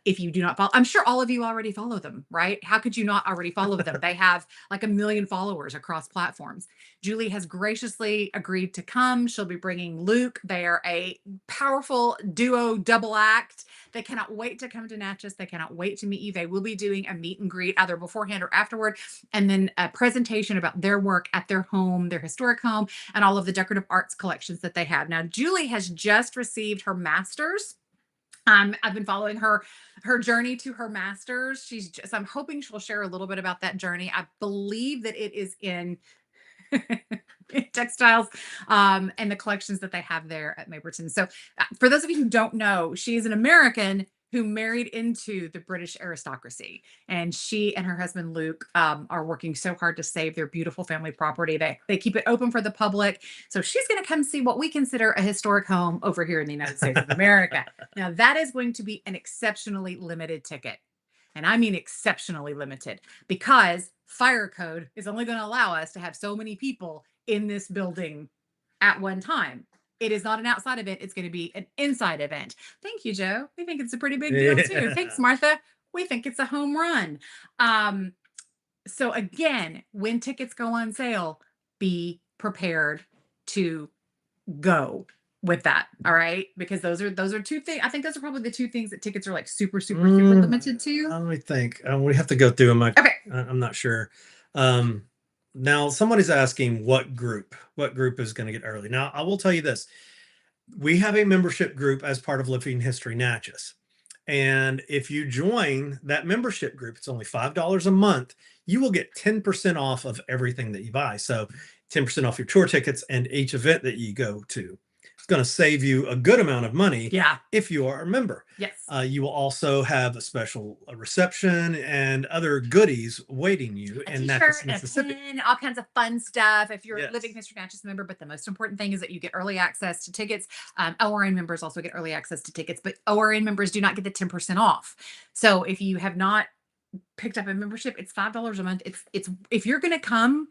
If you do not follow, I'm sure all of you already follow them, right? How could you not already follow them? They have like 1 million followers across platforms. Julie has graciously agreed to come. She'll be bringing Luke. They are a powerful duo double act. They cannot wait to come to Natchez. They cannot wait to meet you. They will be doing a meet and greet either beforehand or afterward, and then a presentation about their work at their home, their historic home, and all of the decorative arts collections that they have. Now, Julie has just received her master's. I've been following her journey to her master's. So I'm hoping she'll share a little bit about that journey. I believe that it is in textiles and the collections that they have there at Maperton. So for those of you who don't know, she is an American who married into the British aristocracy, and she and her husband Luke are working so hard to save their beautiful family property. They keep it open for the public, so she's going to come see what we consider a historic home over here in the United States of America. Now, that is going to be an exceptionally limited ticket. And I mean exceptionally limited, because fire code is only going to allow us to have so many people in this building at one time. It is not an outside event. It's going to be an inside event. Thank you, Joe. We think it's a pretty big deal too. Thanks, Martha. We think it's a home run. So again, when tickets go on sale, be prepared to go with that. All right. Because those are two things. I think those are probably the two things that tickets are like super limited to. Let me think. We have to go through them. Okay. I'm not sure. Now somebody's asking what group is going to get early. Now, I will tell you this. We have a membership group as part of Living History Natchez. And if you join that membership group, it's only $5 a month. You will get 10% off of everything that you buy. So 10% off your tour tickets and each event that you go to. It's going to save you a good amount of money. Yeah. If you are a member. Yes. You will also have a special reception and other goodies waiting you in Natchez, Mississippi. All kinds of fun stuff if you're Yes. Living History Natchez member. But the most important thing is that you get early access to tickets. ORN members also get early access to tickets, but ORN members do not get the 10% off. So if you have not picked up a membership, it's $5 a month. It's if you're going to come,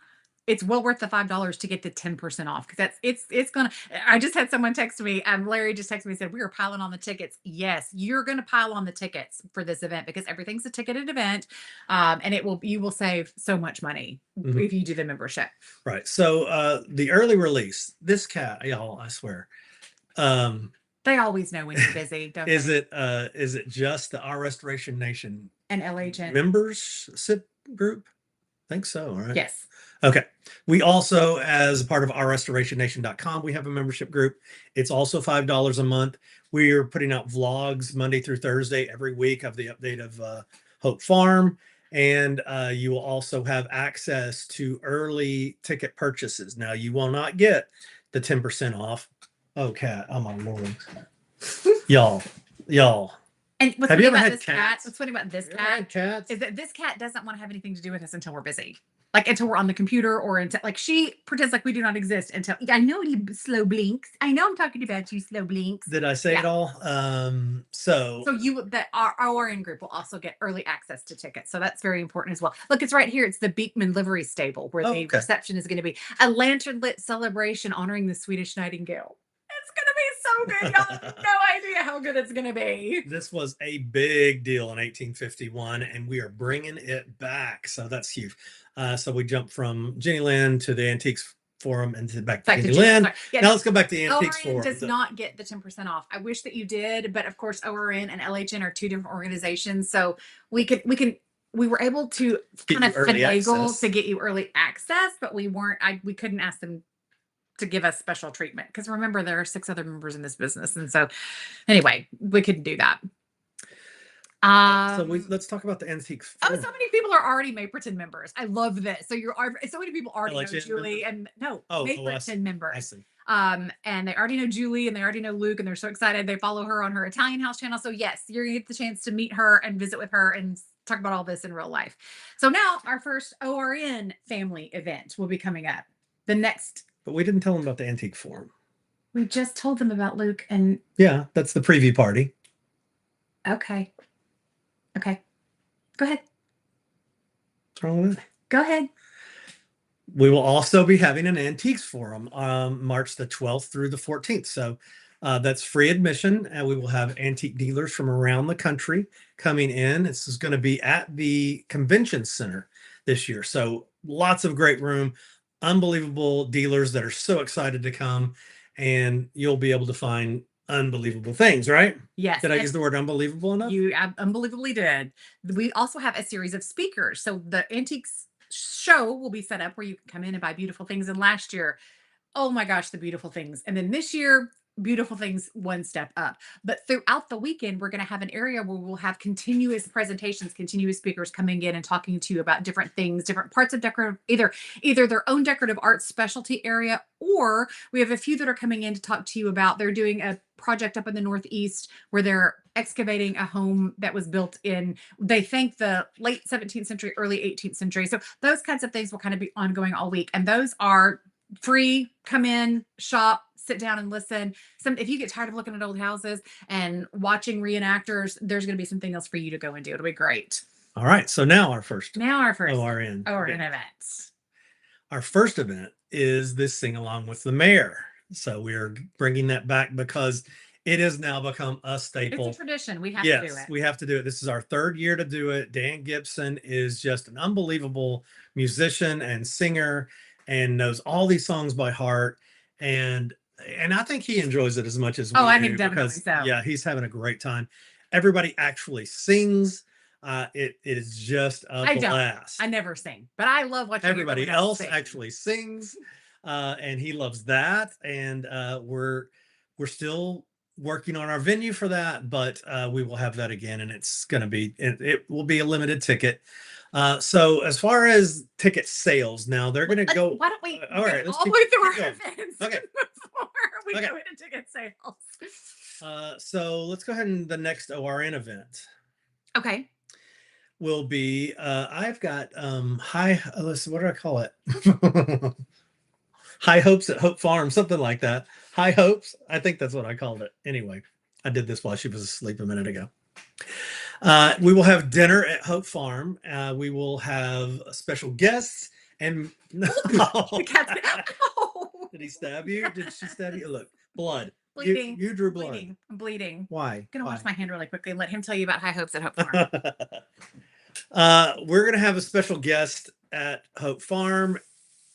it's well worth the $5 to get the 10% off, because it's gonna. I just had someone text me. Larry just texted me and said we are piling on the tickets. Yes, you're gonna pile on the tickets for this event, because everything's a ticketed event, and you will save so much money if you do the membership. Right. So the early release. This cat, y'all, I swear. They always know when you're busy, don't Is they? is it just the Our Restoration Nation And LHN membership group? I think so. All right. Yes. Okay. We also, as part of ourrestorationnation.com, we have a membership group. It's also $5 a month. We are putting out vlogs Monday through Thursday every week of the update of Hope Farm. And you will also have access to early ticket purchases. Now, you will not get the 10% off. Oh, cat. Oh, my Lord. Y'all. And what's Have funny you ever about had this cat? cats? What's funny about this You ever had cat cats? is that this cat doesn't want to have anything to do with us until we're busy. Like until we're on the computer, or until like she pretends like we do not exist until I know you slow blinks. I know I'm talking about you, slow blinks. Did I say it all? So Our ORN group will also get early access to tickets. So that's very important as well. Look, it's right here. It's the Beekman Livery Stable where the reception is going to be a lantern lit celebration honoring the Swedish Nightingale. It's going to be so good. Y'all have no idea how good it's going to be. This was a big deal in 1851, and we are bringing it back. So that's huge. So we jumped from Jennyland to the Antiques Forum and back to Jennyland. Yeah, now let's go back to the Antiques ORN Forum. does not get the 10% off. I wish that you did, but of course ORN and LHN are two different organizations. So we were able to kind of finagle to get you early access, but we couldn't ask them to give us special treatment, because remember, there are 6 other members in this business, and so anyway, we couldn't do that. So let's talk about the antiques. Oh, so many people are already Mapleton members. I love this. So so many people already know Julie and Mapleton members. And they already know Julie and they already know Luke and they're so excited. They follow her on her Italian House channel. So yes, you're gonna get the chance to meet her and visit with her and talk about all this in real life. So now our first ORN family event will be coming up. The next. But we didn't tell them about the antique forum. We just told them about Luke and. Yeah, that's the preview party. Okay. Okay. Go ahead. What's wrong with it? Go ahead. We will also be having an antiques forum March the 12th through the 14th. So that's free admission. And we will have antique dealers from around the country coming in. This is going to be at the convention center this year. So lots of great room, unbelievable dealers that are so excited to come. And you'll be able to find unbelievable things, right? Yes. Did I use the word unbelievable enough? You unbelievably did. We also have a series of speakers. So the antiques show will be set up where you can come in and buy beautiful things. And last year, oh my gosh, the beautiful things. And then this year, beautiful things one step up. But throughout the weekend, we're going to have an area where we'll have continuous presentations, continuous speakers coming in and talking to you about different things, different parts of decorative, either their own decorative arts specialty area, or we have a few that are coming in to talk to you about, they're doing a project up in the Northeast where they're excavating a home that was built in, they think, the late 17th century, early 18th century. So those kinds of things will kind of be ongoing all week. And those are free. Come in, shop, sit down and listen. If you get tired of looking at old houses and watching reenactors, there's going to be something else for you to go and do. It'll be great. All right. So now our first ORN event. Our first event is this sing along with the mayor. So we're bringing that back because it has now become a staple. It's a tradition. We have to do it. Yes, we have to do it. This is our third year to do it. Dan Gibson is just an unbelievable musician and singer and knows all these songs by heart. And I think he enjoys it as much as we do. I mean, definitely so. Yeah, he's having a great time. Everybody actually sings. It is just a blast. I never sing, but I love watching everybody else actually sings, and he loves that. And we're still working on our venue for that, but we will have that again, and it's going to be it will be a limited ticket. So as far as ticket sales, now they're going to go. Why don't we? All right, let's all the way through our events. Okay. Before we go into ticket sales. So let's go ahead and the next ORN event. Okay. Will be I've got what do I call it? High Hopes at Hope Farm, something like that. High Hopes. I think that's what I called it. Anyway, I did this while she was asleep a minute ago. We will have dinner at Hope Farm. We will have special guests and The cat's Did he stab you? Did she stab you? Look, blood. Bleeding. You drew blood. I'm bleeding. Why? I'm gonna wash my hand really quickly and let him tell you about High Hopes at Hope Farm. We're gonna have a special guest at Hope Farm,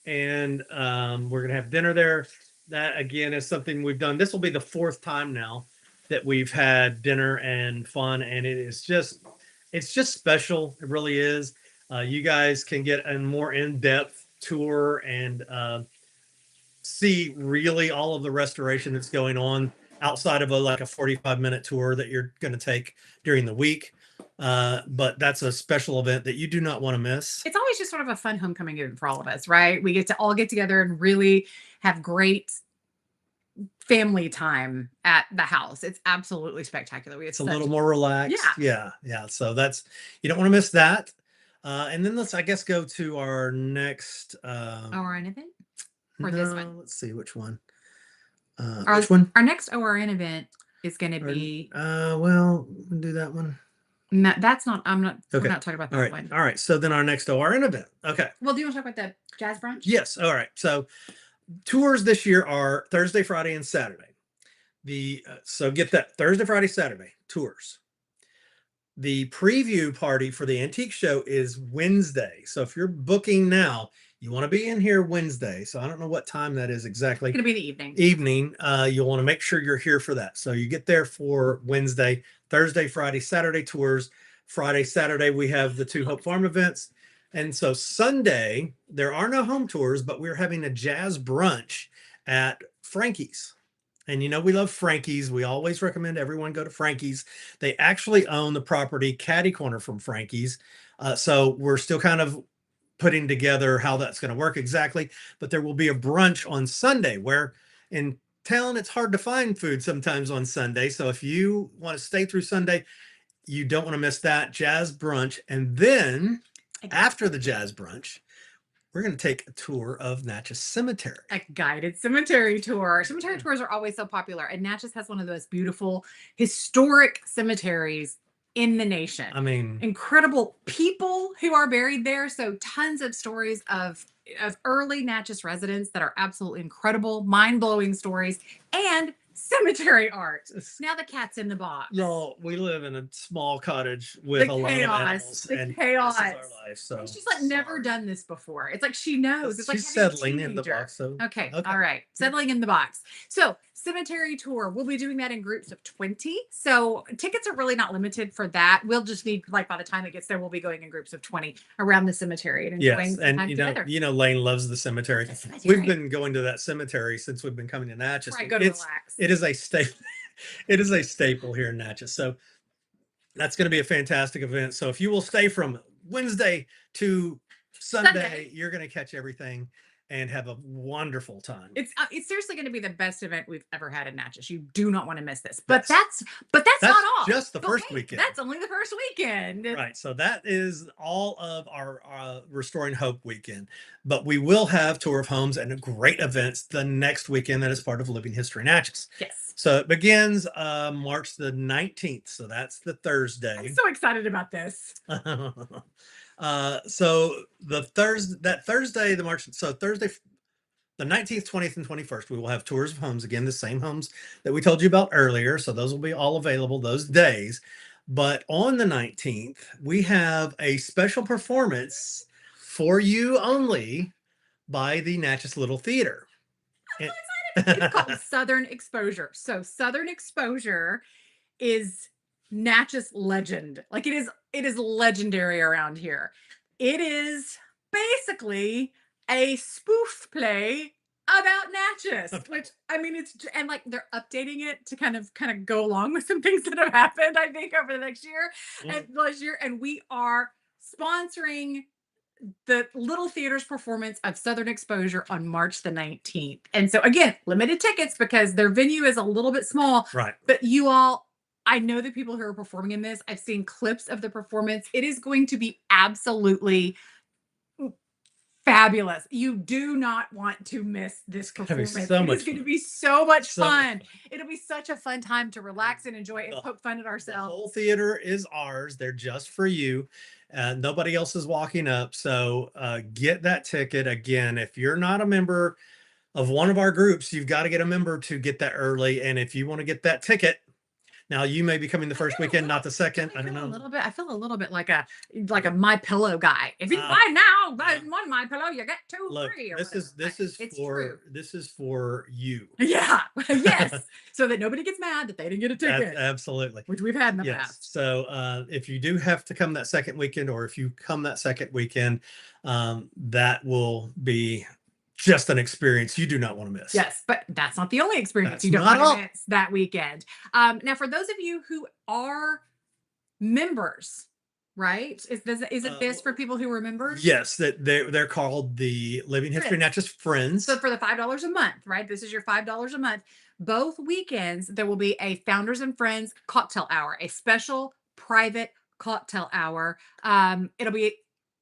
and we're gonna have dinner there. That again is something we've done. This will be the fourth time now that we've had dinner and fun, and it's just special. It really is. You guys can get a more in-depth tour and see really all of the restoration that's going on outside of a 45-minute tour that you're going to take during the week. But that's a special event that you do not want to miss. It's always just sort of a fun homecoming event for all of us, right? We get to all get together and really have great family time at the house. It's absolutely spectacular. It's a little more relaxed. Yeah. So you don't want to miss that. And then let's, I guess, go to our next ORN event or this one. Let's see which one. Which one? Our next ORN event is going to be. We'll do that one. No, that's not. I'm not. Okay. We're not talking about that one. All right. So then our next ORN event. Okay. Well, do you want to talk about the jazz brunch? Yes. All right. So tours this year are Thursday, Friday, and Saturday. So get that Thursday, Friday, Saturday tours. The preview party for the antique show is Wednesday. So if you're booking now, you want to be in here Wednesday. So I don't know what time that is exactly. It's going to be the evening. You'll want to make sure you're here for that. So you get there for Wednesday, Thursday, Friday, Saturday tours. Friday, Saturday, we have the two Hope Farm events. And so Sunday, there are no home tours, but we're having a jazz brunch at Frankie's. And we love Frankie's. We always recommend everyone go to Frankie's. They actually own the property catty corner from Frankie's. So we're still kind of putting together how that's going to work exactly. But there will be a brunch on Sunday where in town it's hard to find food sometimes on Sunday. So if you want to stay through Sunday, you don't want to miss that jazz brunch. And then after the jazz brunch, we're going to take a tour of Natchez Cemetery. A guided cemetery tour. Cemetery tours are always so popular, and Natchez has one of the most beautiful historic cemeteries in the nation. I mean, incredible people who are buried there. So tons of stories of early Natchez residents that are absolutely incredible, mind-blowing stories, and cemetery art. Now the cat's in the box. No, we live in a small cottage with a lot of animals. The chaos. This is our life, so she's like never done this before. It's like she knows. It's like she's settling in the box. So okay. All right, settling in the box. So cemetery tour. We'll be doing that in groups of 20. So tickets are really not limited for that. We'll just need, like, by the time it gets there, we'll be going in groups of 20 around the cemetery and enjoying and time together. Lane loves the cemetery. We've been going to that cemetery since we've been coming to Natchez. Right, go to relax. It is a staple. It is a staple here in Natchez. So that's going to be a fantastic event. So if you will stay from Wednesday to Sunday, you're going to catch everything and have a wonderful time. It's seriously going to be the best event we've ever had in Natchez. You do not want to miss this. But that's not all. Just the first weekend. That's only the first weekend. Right. So that is all of our Restoring Hope weekend. But we will have tour of homes and great events the next weekend that is part of Living History Natchez. Yes. So it begins March the 19th. So that's the Thursday. I'm so excited about this. So Thursday, the 19th, 20th, and 21st, we will have tours of homes. Again, the same homes that we told you about earlier. So those will be all available those days. But on the 19th, we have a special performance for you only by the Natchez Little Theater. It's called Southern Exposure. So Southern Exposure is Natchez legend. Like, it is legendary around here. It is basically a spoof play about Natchez, which, I mean, and like they're updating it to kind of go along with some things that have happened, I think, over the next year and last year. And we are sponsoring the Little Theater's performance of Southern Exposure on March the 19th. And so again, limited tickets because their venue is a little bit small, right? But you all, I know the people who are performing in this. I've seen clips of the performance. It is going to be absolutely fabulous. You do not want to miss this performance. It's going to be so much fun. It'll be such a fun time to relax and enjoy and poke fun at ourselves. The whole theater is ours. They're just for you. Nobody else is walking up. So get that ticket. Again, if you're not a member of one of our groups, you've got to get a member to get that early. And if you want to get that ticket, now you may be coming the first weekend, not the second. I don't know. I feel a little bit like a My Pillow guy. If you buy now, buy one My Pillow, you get two free. This is for you. Yeah. Yes. So that nobody gets mad that they didn't get a ticket. Absolutely. Which we've had in the past. So if you do have to come that second weekend, or if you come that second weekend, that will be just an experience you do not want to miss. Yes, but that's not the only experience you don't want to miss that weekend. Now, for those of you who are members, right? Is it this for people who are members? Yes, that they're called the Living History Natchez Friends. So for the $5 a month, right? This is your $5 a month. Both weekends there will be a Founders and Friends cocktail hour, a special private cocktail hour.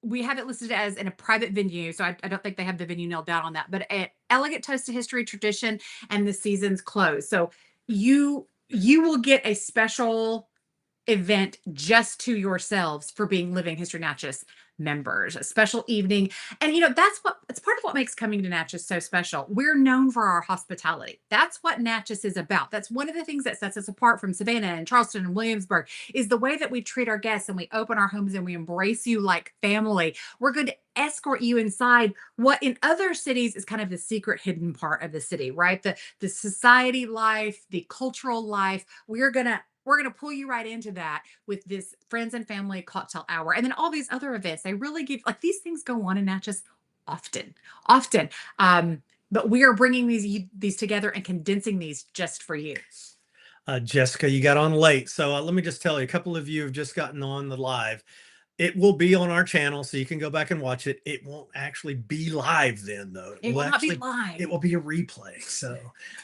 We have it listed as in a private venue, so I don't think they have the venue nailed down on that, but an elegant toast to history, tradition, and the season's close. So you will get a special event just to yourselves for being Living History Natchez members, a special evening. And it's part of what makes coming to Natchez so special. We're known for our hospitality. That's what Natchez is about. That's one of the things that sets us apart from Savannah and Charleston and Williamsburg, is the way that we treat our guests, and we open our homes and we embrace you like family. We're going to escort you inside what in other cities is kind of the secret hidden part of the city, right? The society life, the cultural life. We're going to pull you right into that with this Friends and Family cocktail hour. And then all these other events, they really give, like, these things go on in Natchez often. but we are bringing these together and condensing these just for you. Jessica, you got on late. So let me just tell you, a couple of you have just gotten on the live. It will be on our channel, so you can go back and watch it. It won't actually be live then, though. It will not be live. It will be a replay. So,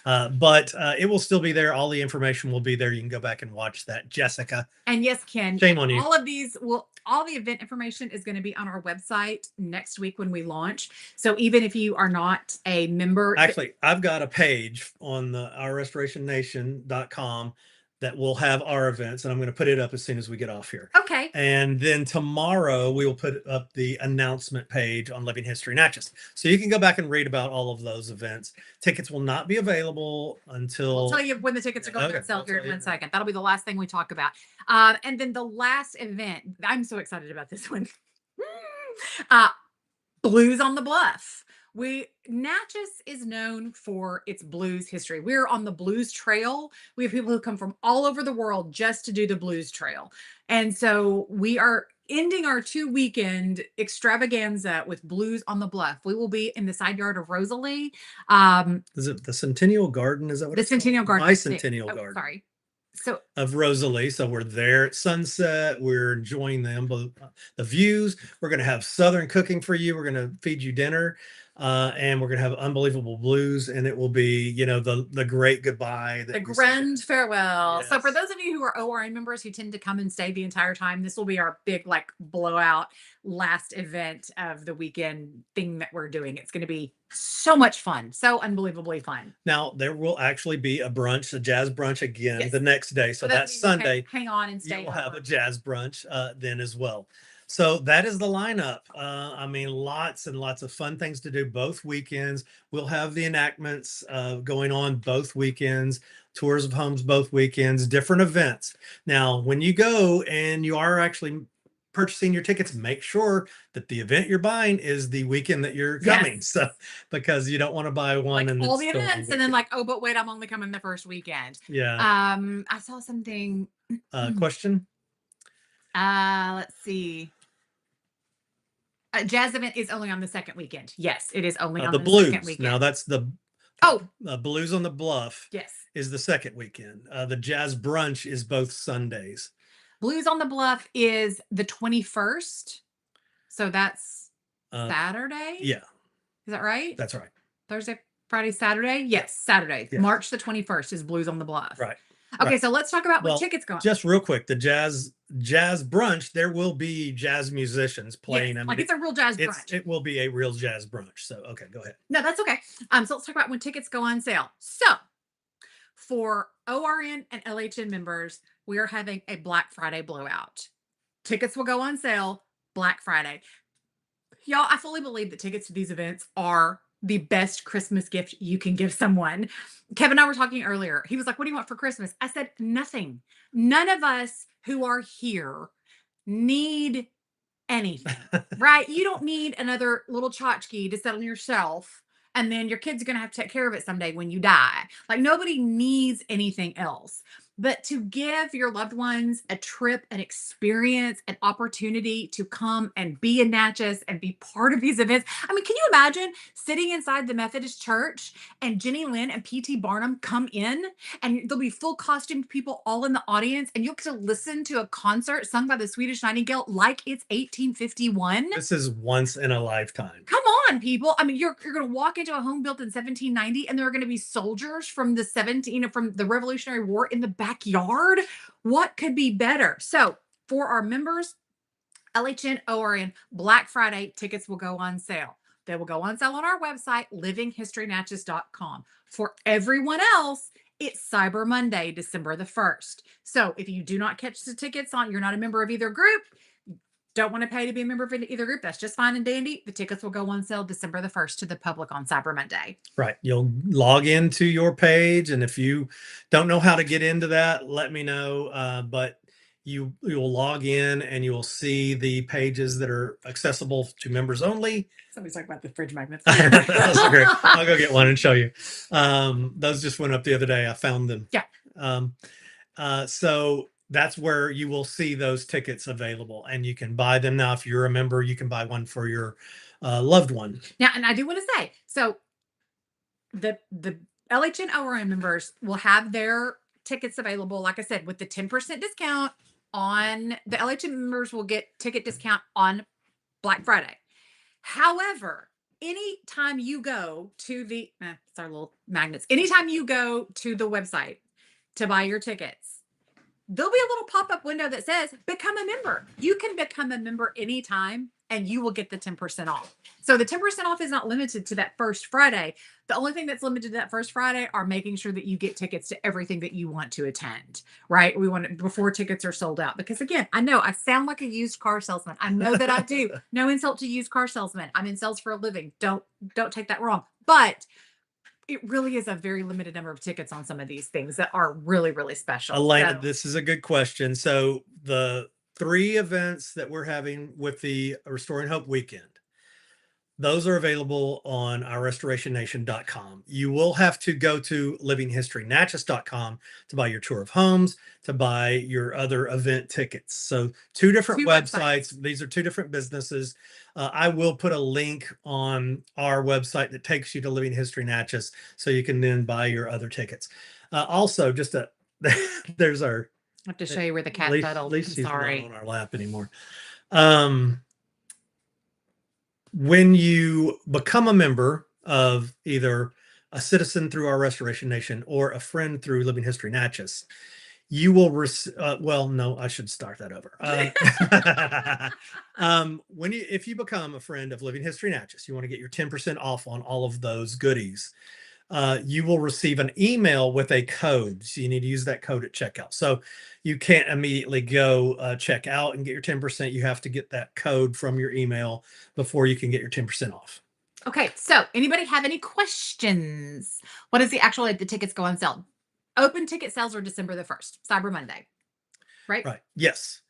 but it will still be there. All the information will be there. You can go back and watch that, Jessica. And yes, Ken, shame on you. All the event information is going to be on our website next week when we launch. So even if you are not a member, actually, I've got a page on the ourrestorationnation.com that will have our events, and I'm going to put it up as soon as we get off here. Okay. And then tomorrow we will put up the announcement page on Living History Natchez. So you can go back and read about all of those events. Tickets will not be available until... I'll tell you when the tickets are going on sale here in 1 second. That'll be the last thing we talk about. And then the last event, I'm so excited about this one. Blues on the Bluff. Natchez is known for its blues history. We're on the blues trail. We have people who come from all over the world just to do the blues trail. And so we are ending our 2-weekend extravaganza with Blues on the Bluff. We will be in the side yard of Rosalie. Is it the Centennial Garden? Is that what the Centennial Garden? Bicentennial Garden. Sorry. So of Rosalie. So we're there at sunset. We're enjoying the views. We're going to have Southern cooking for you. We're going to feed you dinner. And we're going to have unbelievable blues, and it will be, the great goodbye. The grand farewell. Yes. So for those of you who are ORN members who tend to come and stay the entire time, this will be our big, blowout last event of the weekend thing that we're doing. It's going to be so much fun. So unbelievably fun. Now, there will actually be a brunch, a jazz brunch again the next day. So that's Sunday. Hang on and stay. We'll have a jazz brunch then as well. So that is the lineup. Lots and lots of fun things to do both weekends. We'll have the enactments going on both weekends, tours of homes both weekends, different events. Now, when you go and you are actually purchasing your tickets, make sure that the event you're buying is the weekend that you're coming. Yes. So, because you don't want to buy one and all the events and then oh, but wait, I'm only coming the first weekend. Yeah. I saw something. Question. Let's see. Jazz event is only on the second weekend. Yes, it is only on the blues. Second weekend. Now that's the Blues on the Bluff. Yes, is the second weekend. The jazz brunch is both Sundays. Blues on the Bluff is the 21st. So that's Saturday. Yeah, is that right? That's right. Thursday, Friday, Saturday. Yes, Saturday. Yes. March the 21st is Blues on the Bluff. Right. Okay, so let's talk about what tickets go on. Just real quick, the jazz brunch, there will be jazz musicians playing. Yes, it's a real jazz brunch. It will be a real jazz brunch. So, okay, go ahead. No, that's okay. So let's talk about when tickets go on sale. So for ORN and LHN members, we are having a Black Friday blowout. Tickets will go on sale Black Friday. Y'all, I fully believe that tickets to these events are the best Christmas gift you can give someone. Kevin and I were talking earlier. He was like, what do you want for Christmas? I said, nothing. None of us who are here need anything, right? You don't need another little tchotchke to set on your shelf, and then your kids are going to have to take care of it someday when you die. Nobody needs anything else. But to give your loved ones a trip, an experience, an opportunity to come and be in Natchez and be part of these events. Can you imagine sitting inside the Methodist church and Jenny Lynn and P.T. Barnum come in, and there'll be full costumed people all in the audience, and you'll get to listen to a concert sung by the Swedish Nightingale like it's 1851. This is once in a lifetime. Come on, people. You're going to walk into a home built in 1790, and there are going to be soldiers from the Revolutionary War in the backyard. What could be better? So for our members, LHN, ORN, Black Friday tickets will go on sale. They will go on sale on our website, livinghistorynatchez.com. For everyone else, it's Cyber Monday, December the 1st. So if you do not catch the tickets you're not a member of either group, don't want to pay to be a member of either group, that's just fine and dandy. The tickets will go on sale December the 1st to the public on Cyber Monday. Right. You'll log into your page, and if you don't know how to get into that, let me know. But you will log in, and you will see the pages that are accessible to members only. Somebody's talking about the fridge magnets. That's great. I'll go get one and show you. Those just went up the other day. I found them. Yeah. So that's where you will see those tickets available, and you can buy them now. If you're a member, you can buy one for your loved one. Now, and I do want to say, so the LHN ORM members will have their tickets available. Like I said, with the 10% discount on the LHN members will get ticket discount on Black Friday. However, anytime you go to the, it's our little magnets. Anytime you go to the website to buy your tickets, there'll be a little pop-up window that says become a member. You can become a member anytime and you will get the 10% off. So the 10% off is not limited to that first Friday. The only thing that's limited to that first Friday are making sure that you get tickets to everything that you want to attend, right? We want it before tickets are sold out. Because again, I know I sound like a used car salesman. I know that I do. No insult to used car salesman. I'm in sales for a living. Don't take that wrong. But it really is a very limited number of tickets on some of these things that are really, really special. Elena, So, this is a good question. So the 3 events that we're having with the Restoring Hope weekend, those are available on our restorationnation.com. You will have to go to livinghistorynatchez.com to buy your tour of homes, to buy your other event tickets. So 2 different websites. These are 2 different businesses. I will put a link on our website that takes you to Living History Natchez so you can then buy your other tickets. Also, just there's our. I have to show you where the cat At settled. least she's not Sorry. on our lap anymore. When you become a member of either a citizen through our Restoration Nation or a friend through Living History Natchez, you will well, no, I should start that over. If you become a friend of Living History Natchez, you want to get your 10% off on all of those goodies. You will receive an email with a code. So you need to use that code at checkout. So you can't immediately go check out and get your 10%. You have to get that code from your email before you can get your 10% off. Okay. So anybody have any questions? What is the tickets go on sale? Open ticket sales are December the 1st, Cyber Monday, right? Right. Yes.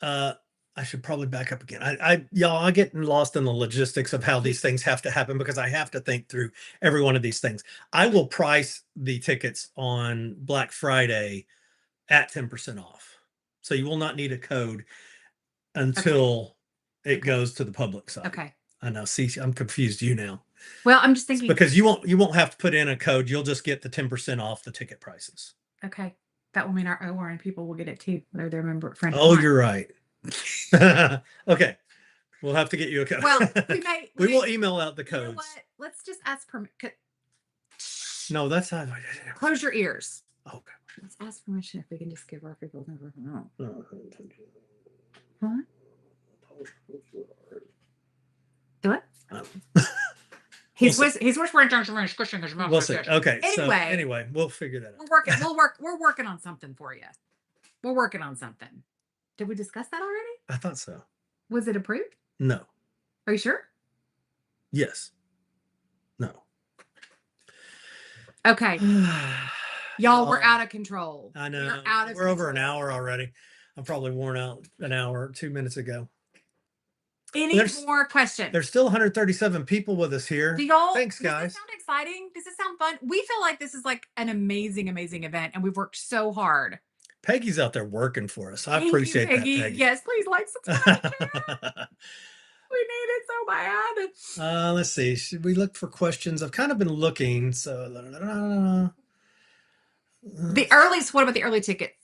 I should probably back up again. I get lost in the logistics of how these things have to happen because I have to think through every one of these things. I will price the tickets on Black Friday at 10% off. So you will not need a code until it goes to the public side. Okay. I know. See, I'm confused you now. Well, I'm just thinking because you won't have to put in a code. You'll just get the 10% off the ticket prices. Okay. That will mean our ORN people will get it too. Whether they're a member friend. Oh, you're right. Okay. We'll have to get you a code. Well, we will email out the codes. You know what? Let's just ask permission. No, that's not. Close your ears. Okay. Let's ask permission if we can just give our people number. No. What? Do it. He's whispering and squishing his mouth. We'll see. Okay. Anyway, we'll figure that out. We're working on something for you. We're working on something. Did we discuss that already? I thought so. Was it approved? No. Are you sure? Yes. No. Okay. Y'all, we're out of control. I know. We're over an hour already. I'm probably worn out an hour, 2 minutes ago. Any more questions? There's still 137 people with us here. Thanks, guys. Does this sound exciting? Does it sound fun? We feel like this is like an amazing, amazing event, and we've worked so hard. Peggy's out there working for us. I appreciate that, Peggy. Yes, please like, subscribe. We need it so bad. Let's see. Should we look for questions? I've kind of been looking. So the earlies. What about the early tickets?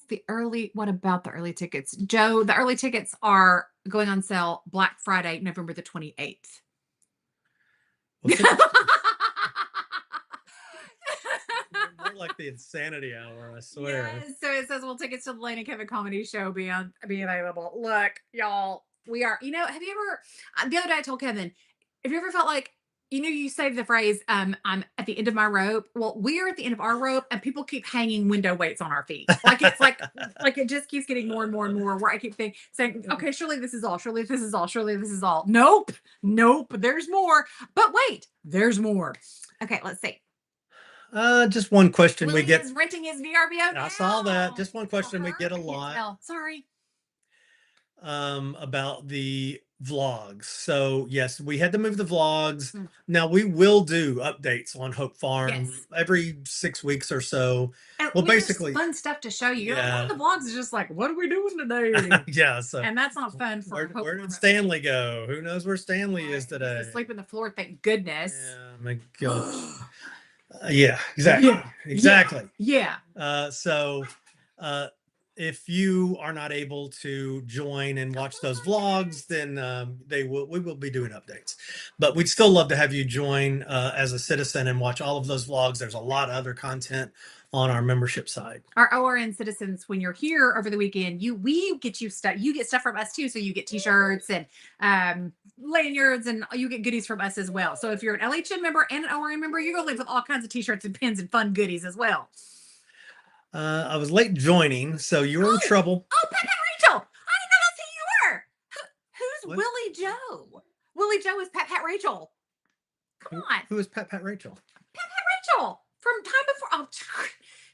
What about the early tickets? Joe, the early tickets are going on sale Black Friday, November the 28th. More like the insanity hour, I swear. Yes, so it says, well, tickets to the Lane and Kevin comedy show be available. Look, y'all, we are, have you ever, the other day I told Kevin, have you ever felt like, you say the phrase, I'm at the end of my rope. Well, we are at the end of our rope and people keep hanging window weights on our feet. Like it's like it just keeps getting more and more and more where I keep saying, okay, surely this is all. Surely this is all. Surely this is all. Nope. There's more. But wait, there's more. Okay, let's see. Just one question Willie we get. is renting his VRBO now. I saw that. Just one question we get a lot. Sorry. About the vlogs. So yes, we had to move the vlogs. Now we will do updates on Hope Farm every 6 weeks or so. And well, basically fun stuff to show you. One of the vlogs is just like, what are we doing today? Yeah. So and that's not fun for where did Stanley go? Who knows where Stanley is today? He's asleep on the floor, thank goodness. Yeah, my God. Yeah, exactly. Yeah. Exactly. Yeah. So if you are not able to join and watch those vlogs, then we will be doing updates. But we'd still love to have you join as a citizen and watch all of those vlogs. There's a lot of other content on our membership side. Our ORN citizens, when you're here over the weekend, we get you stuff. You get stuff from us too. So you get t-shirts and lanyards, and you get goodies from us as well. So if you're an LHN member and an ORN member, you're gonna live with all kinds of t-shirts and pins and fun goodies as well. I was late joining, so you were in trouble. Oh, Pat Rachel! I didn't know that's who you were. Who's What? Willie Joe? Willie Joe is Pat Rachel. Come on, Who is Pat Rachel? Pat Rachel from time before. Oh,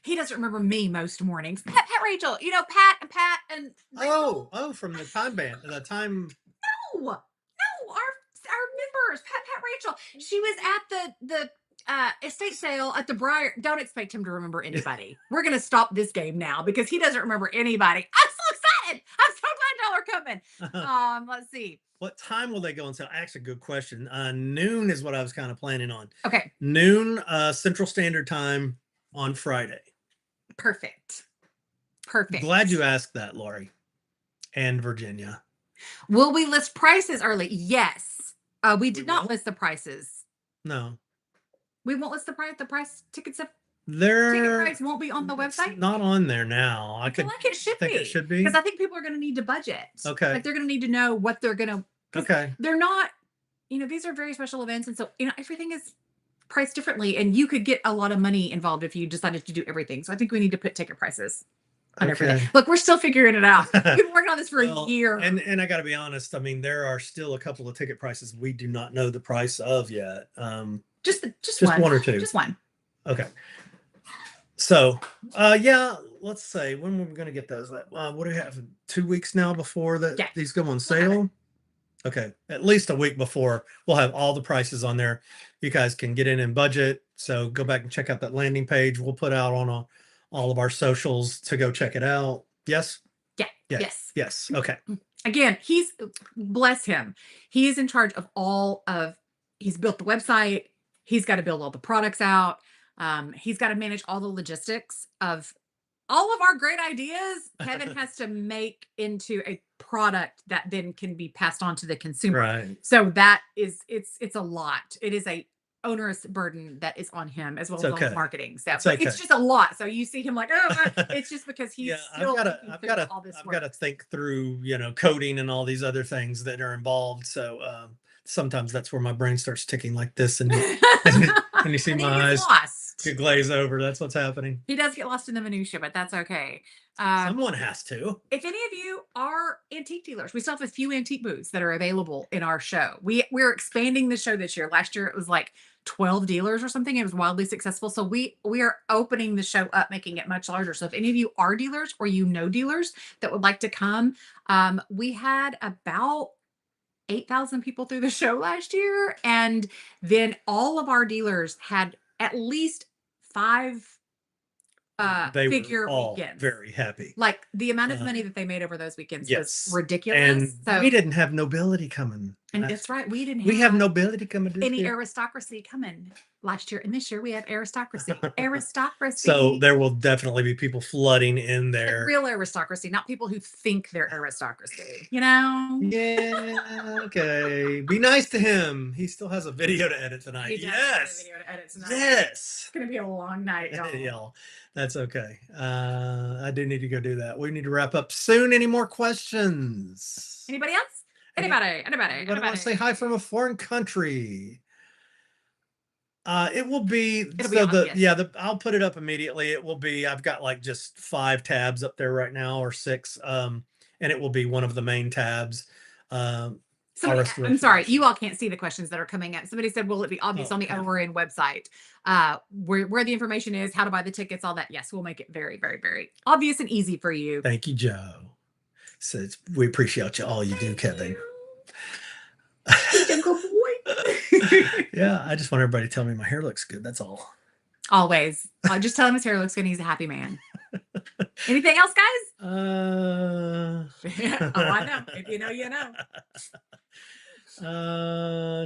he doesn't remember me most mornings. Pat Rachel, you know Pat and Rachel. Oh, from the time band, the time. No, our members, Pat Rachel. She was at the estate sale at the Briar. Don't expect him to remember anybody. We're gonna stop this game now because he doesn't remember anybody. I'm so excited. I'm so glad y'all are coming. Let's see. What time will they go on sale? Actually, good question. Noon is what I was kind of planning on. Okay. Noon Central Standard Time on Friday. Perfect. Glad you asked that, Lori and Virginia. Will we list prices early? Yes. We did not list the prices. No. We won't list the price. The price ticket Ticket price won't be on the website. Not on there now. I feel like it should be. It should be because I think people are going to need to budget. Okay. Like they're going to need to know what they're going to. Okay. They're not. These are very special events, and so everything is priced differently, and you could get a lot of money involved if you decided to do everything. So I think we need to put ticket prices on everything. Look, we're still figuring it out. We've been working on this for a year. And I got to be honest. I mean, there are still a couple of ticket prices we do not know the price of yet. Just one or two. Just one. Okay. So, yeah, let's say when we're going to get those. What do we have? 2 weeks now before these go on sale? Okay. At least a week before, we'll have all the prices on there. You guys can get in and budget. So go back and check out that landing page. We'll put out on all of our socials to go check it out. Yes? Yeah. Yes. Okay. Again, bless him. He is in charge of he's built the website. He's got to build all the products out. He's got to manage all the logistics of all of our great ideas. Kevin has to make into a product that then can be passed on to the consumer. Right. So that is, it's a lot. It is a onerous burden that is on him as well as all the marketing. So it's just a lot. So you see him like, oh, it's just because he's still I've got to think through, coding and all these other things that are involved. So, sometimes that's where my brain starts ticking like this, and you see my eyes get glaze over. That's what's happening. He does get lost in the minutia, but that's okay. Someone has to. If any of you are antique dealers, we still have a few antique booths that are available in our show. We're expanding the show this year. Last year it was like 12 dealers or something. It was wildly successful. So we are opening the show up, making it much larger. So if any of you are dealers or dealers that would like to come, we had about 8,000 people through the show last year. And then all of our dealers had at least 5 they figure were all weekends. Very happy. Like the amount of money that they made over those weekends was ridiculous. And we didn't have nobility coming. And that's right. We have nobility coming. Any aristocracy coming last year. And this year we have aristocracy. So there will definitely be people flooding in there. Like real aristocracy, not people who think they're aristocracy. Yeah. Okay. Be nice to him. He still has a video to edit tonight. Yes. It's gonna be a long night, y'all. Y'all. That's okay. I do need to go do that. We need to wrap up soon. Any more questions? Anybody else? Anybody? Want to say hi from a foreign country? It will be. I'll put it up immediately. It will be. I've got like just 5 tabs up there right now, or 6. And it will be one of the main tabs. I'm sorry, you all can't see the questions that are coming up. Somebody said, will it be obvious on the ORN website where the information is, how to buy the tickets, all that? Yes, we'll make it very, very, very obvious and easy for you. Thank you, Joe. So we appreciate all you do, Kevin. Good boy. Yeah, I just want everybody to tell me my hair looks good. That's all. Always. I'll just tell him his hair looks good and he's a happy man. Anything else, guys? I know. If you know, you know.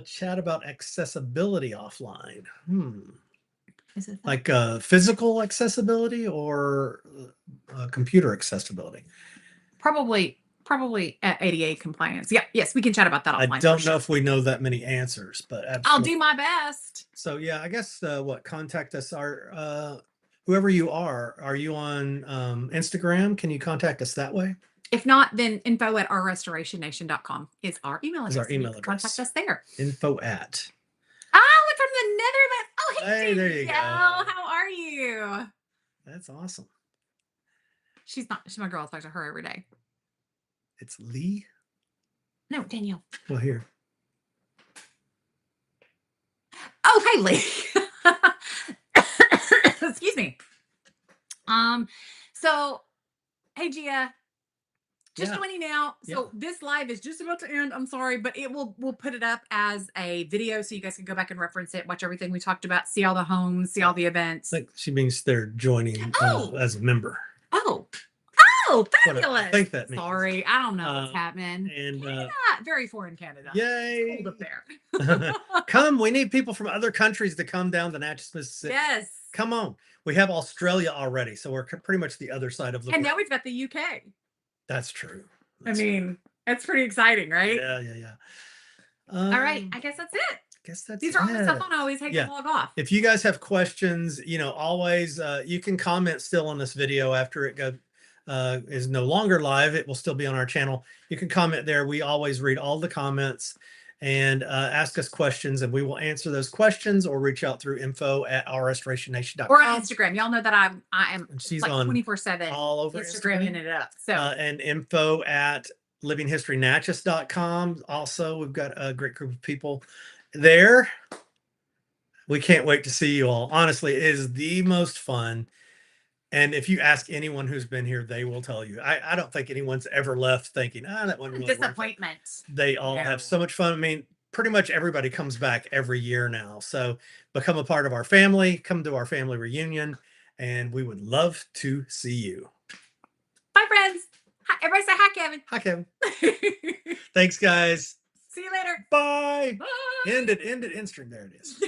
Chat about accessibility offline. Is it that? Like physical accessibility or computer accessibility? Probably ADA compliance. Yeah, yes, we can chat about that I offline. don't know if we know that many answers, but I'll absolutely. do my best. So yeah, I guess contact us. Whoever you are you on Instagram? Can you contact us that way? If not, then info@ourrestorationnation.com is our email address. Is our and you email can address. Contact us there. info@ Oh, it's from the Netherlands. Oh, Hey, there you go. How are you? That's awesome. She's my girl. I talk to her every day. It's Lee. No, Danielle. Well, here. Oh, hey, Lee. Excuse me. So, hey, Gia. Just joining now. So this live is just about to end. I'm sorry, but we'll put it up as a video so you guys can go back and reference it, watch everything we talked about, see all the homes, see all the events. I think she means they're joining as a member. Oh, fabulous. I think that means. Sorry, I don't know what's happening. And very foreign Canada. Yay. It's cold up there. Come, we need people from other countries to come down to Natchez, Mississippi. Yes. Come on. We have Australia already, so we're pretty much the other side of the world. And now we've got the UK. That's true. It's pretty exciting, right? Yeah. All right. I guess that's it. These are all the stuff on always hate to log off. If you guys have questions, always you can comment still on this video after it is no longer live. It will still be on our channel. You can comment there. We always read all the comments and ask us questions, and we will answer those questions or reach out through info@ourrestorationnation.com or on Instagram. Y'all know that I am. She's like on 24/7 all over Instagramming it up. So and info@livinghistorynatchez.com. Also, we've got a great group of people there. We can't wait to see you all. Honestly, it is the most fun. And if you ask anyone who's been here, they will tell you. I don't think anyone's ever left thinking, that one really disappointment. They all have so much fun. Pretty much everybody comes back every year now. So become a part of our family, come to our family reunion, and we would love to see you. Bye, friends. Hi, everybody say hi, Kevin. Hi, Kevin. Thanks, guys. See you later. Bye. Bye. End it, end stream. There it is.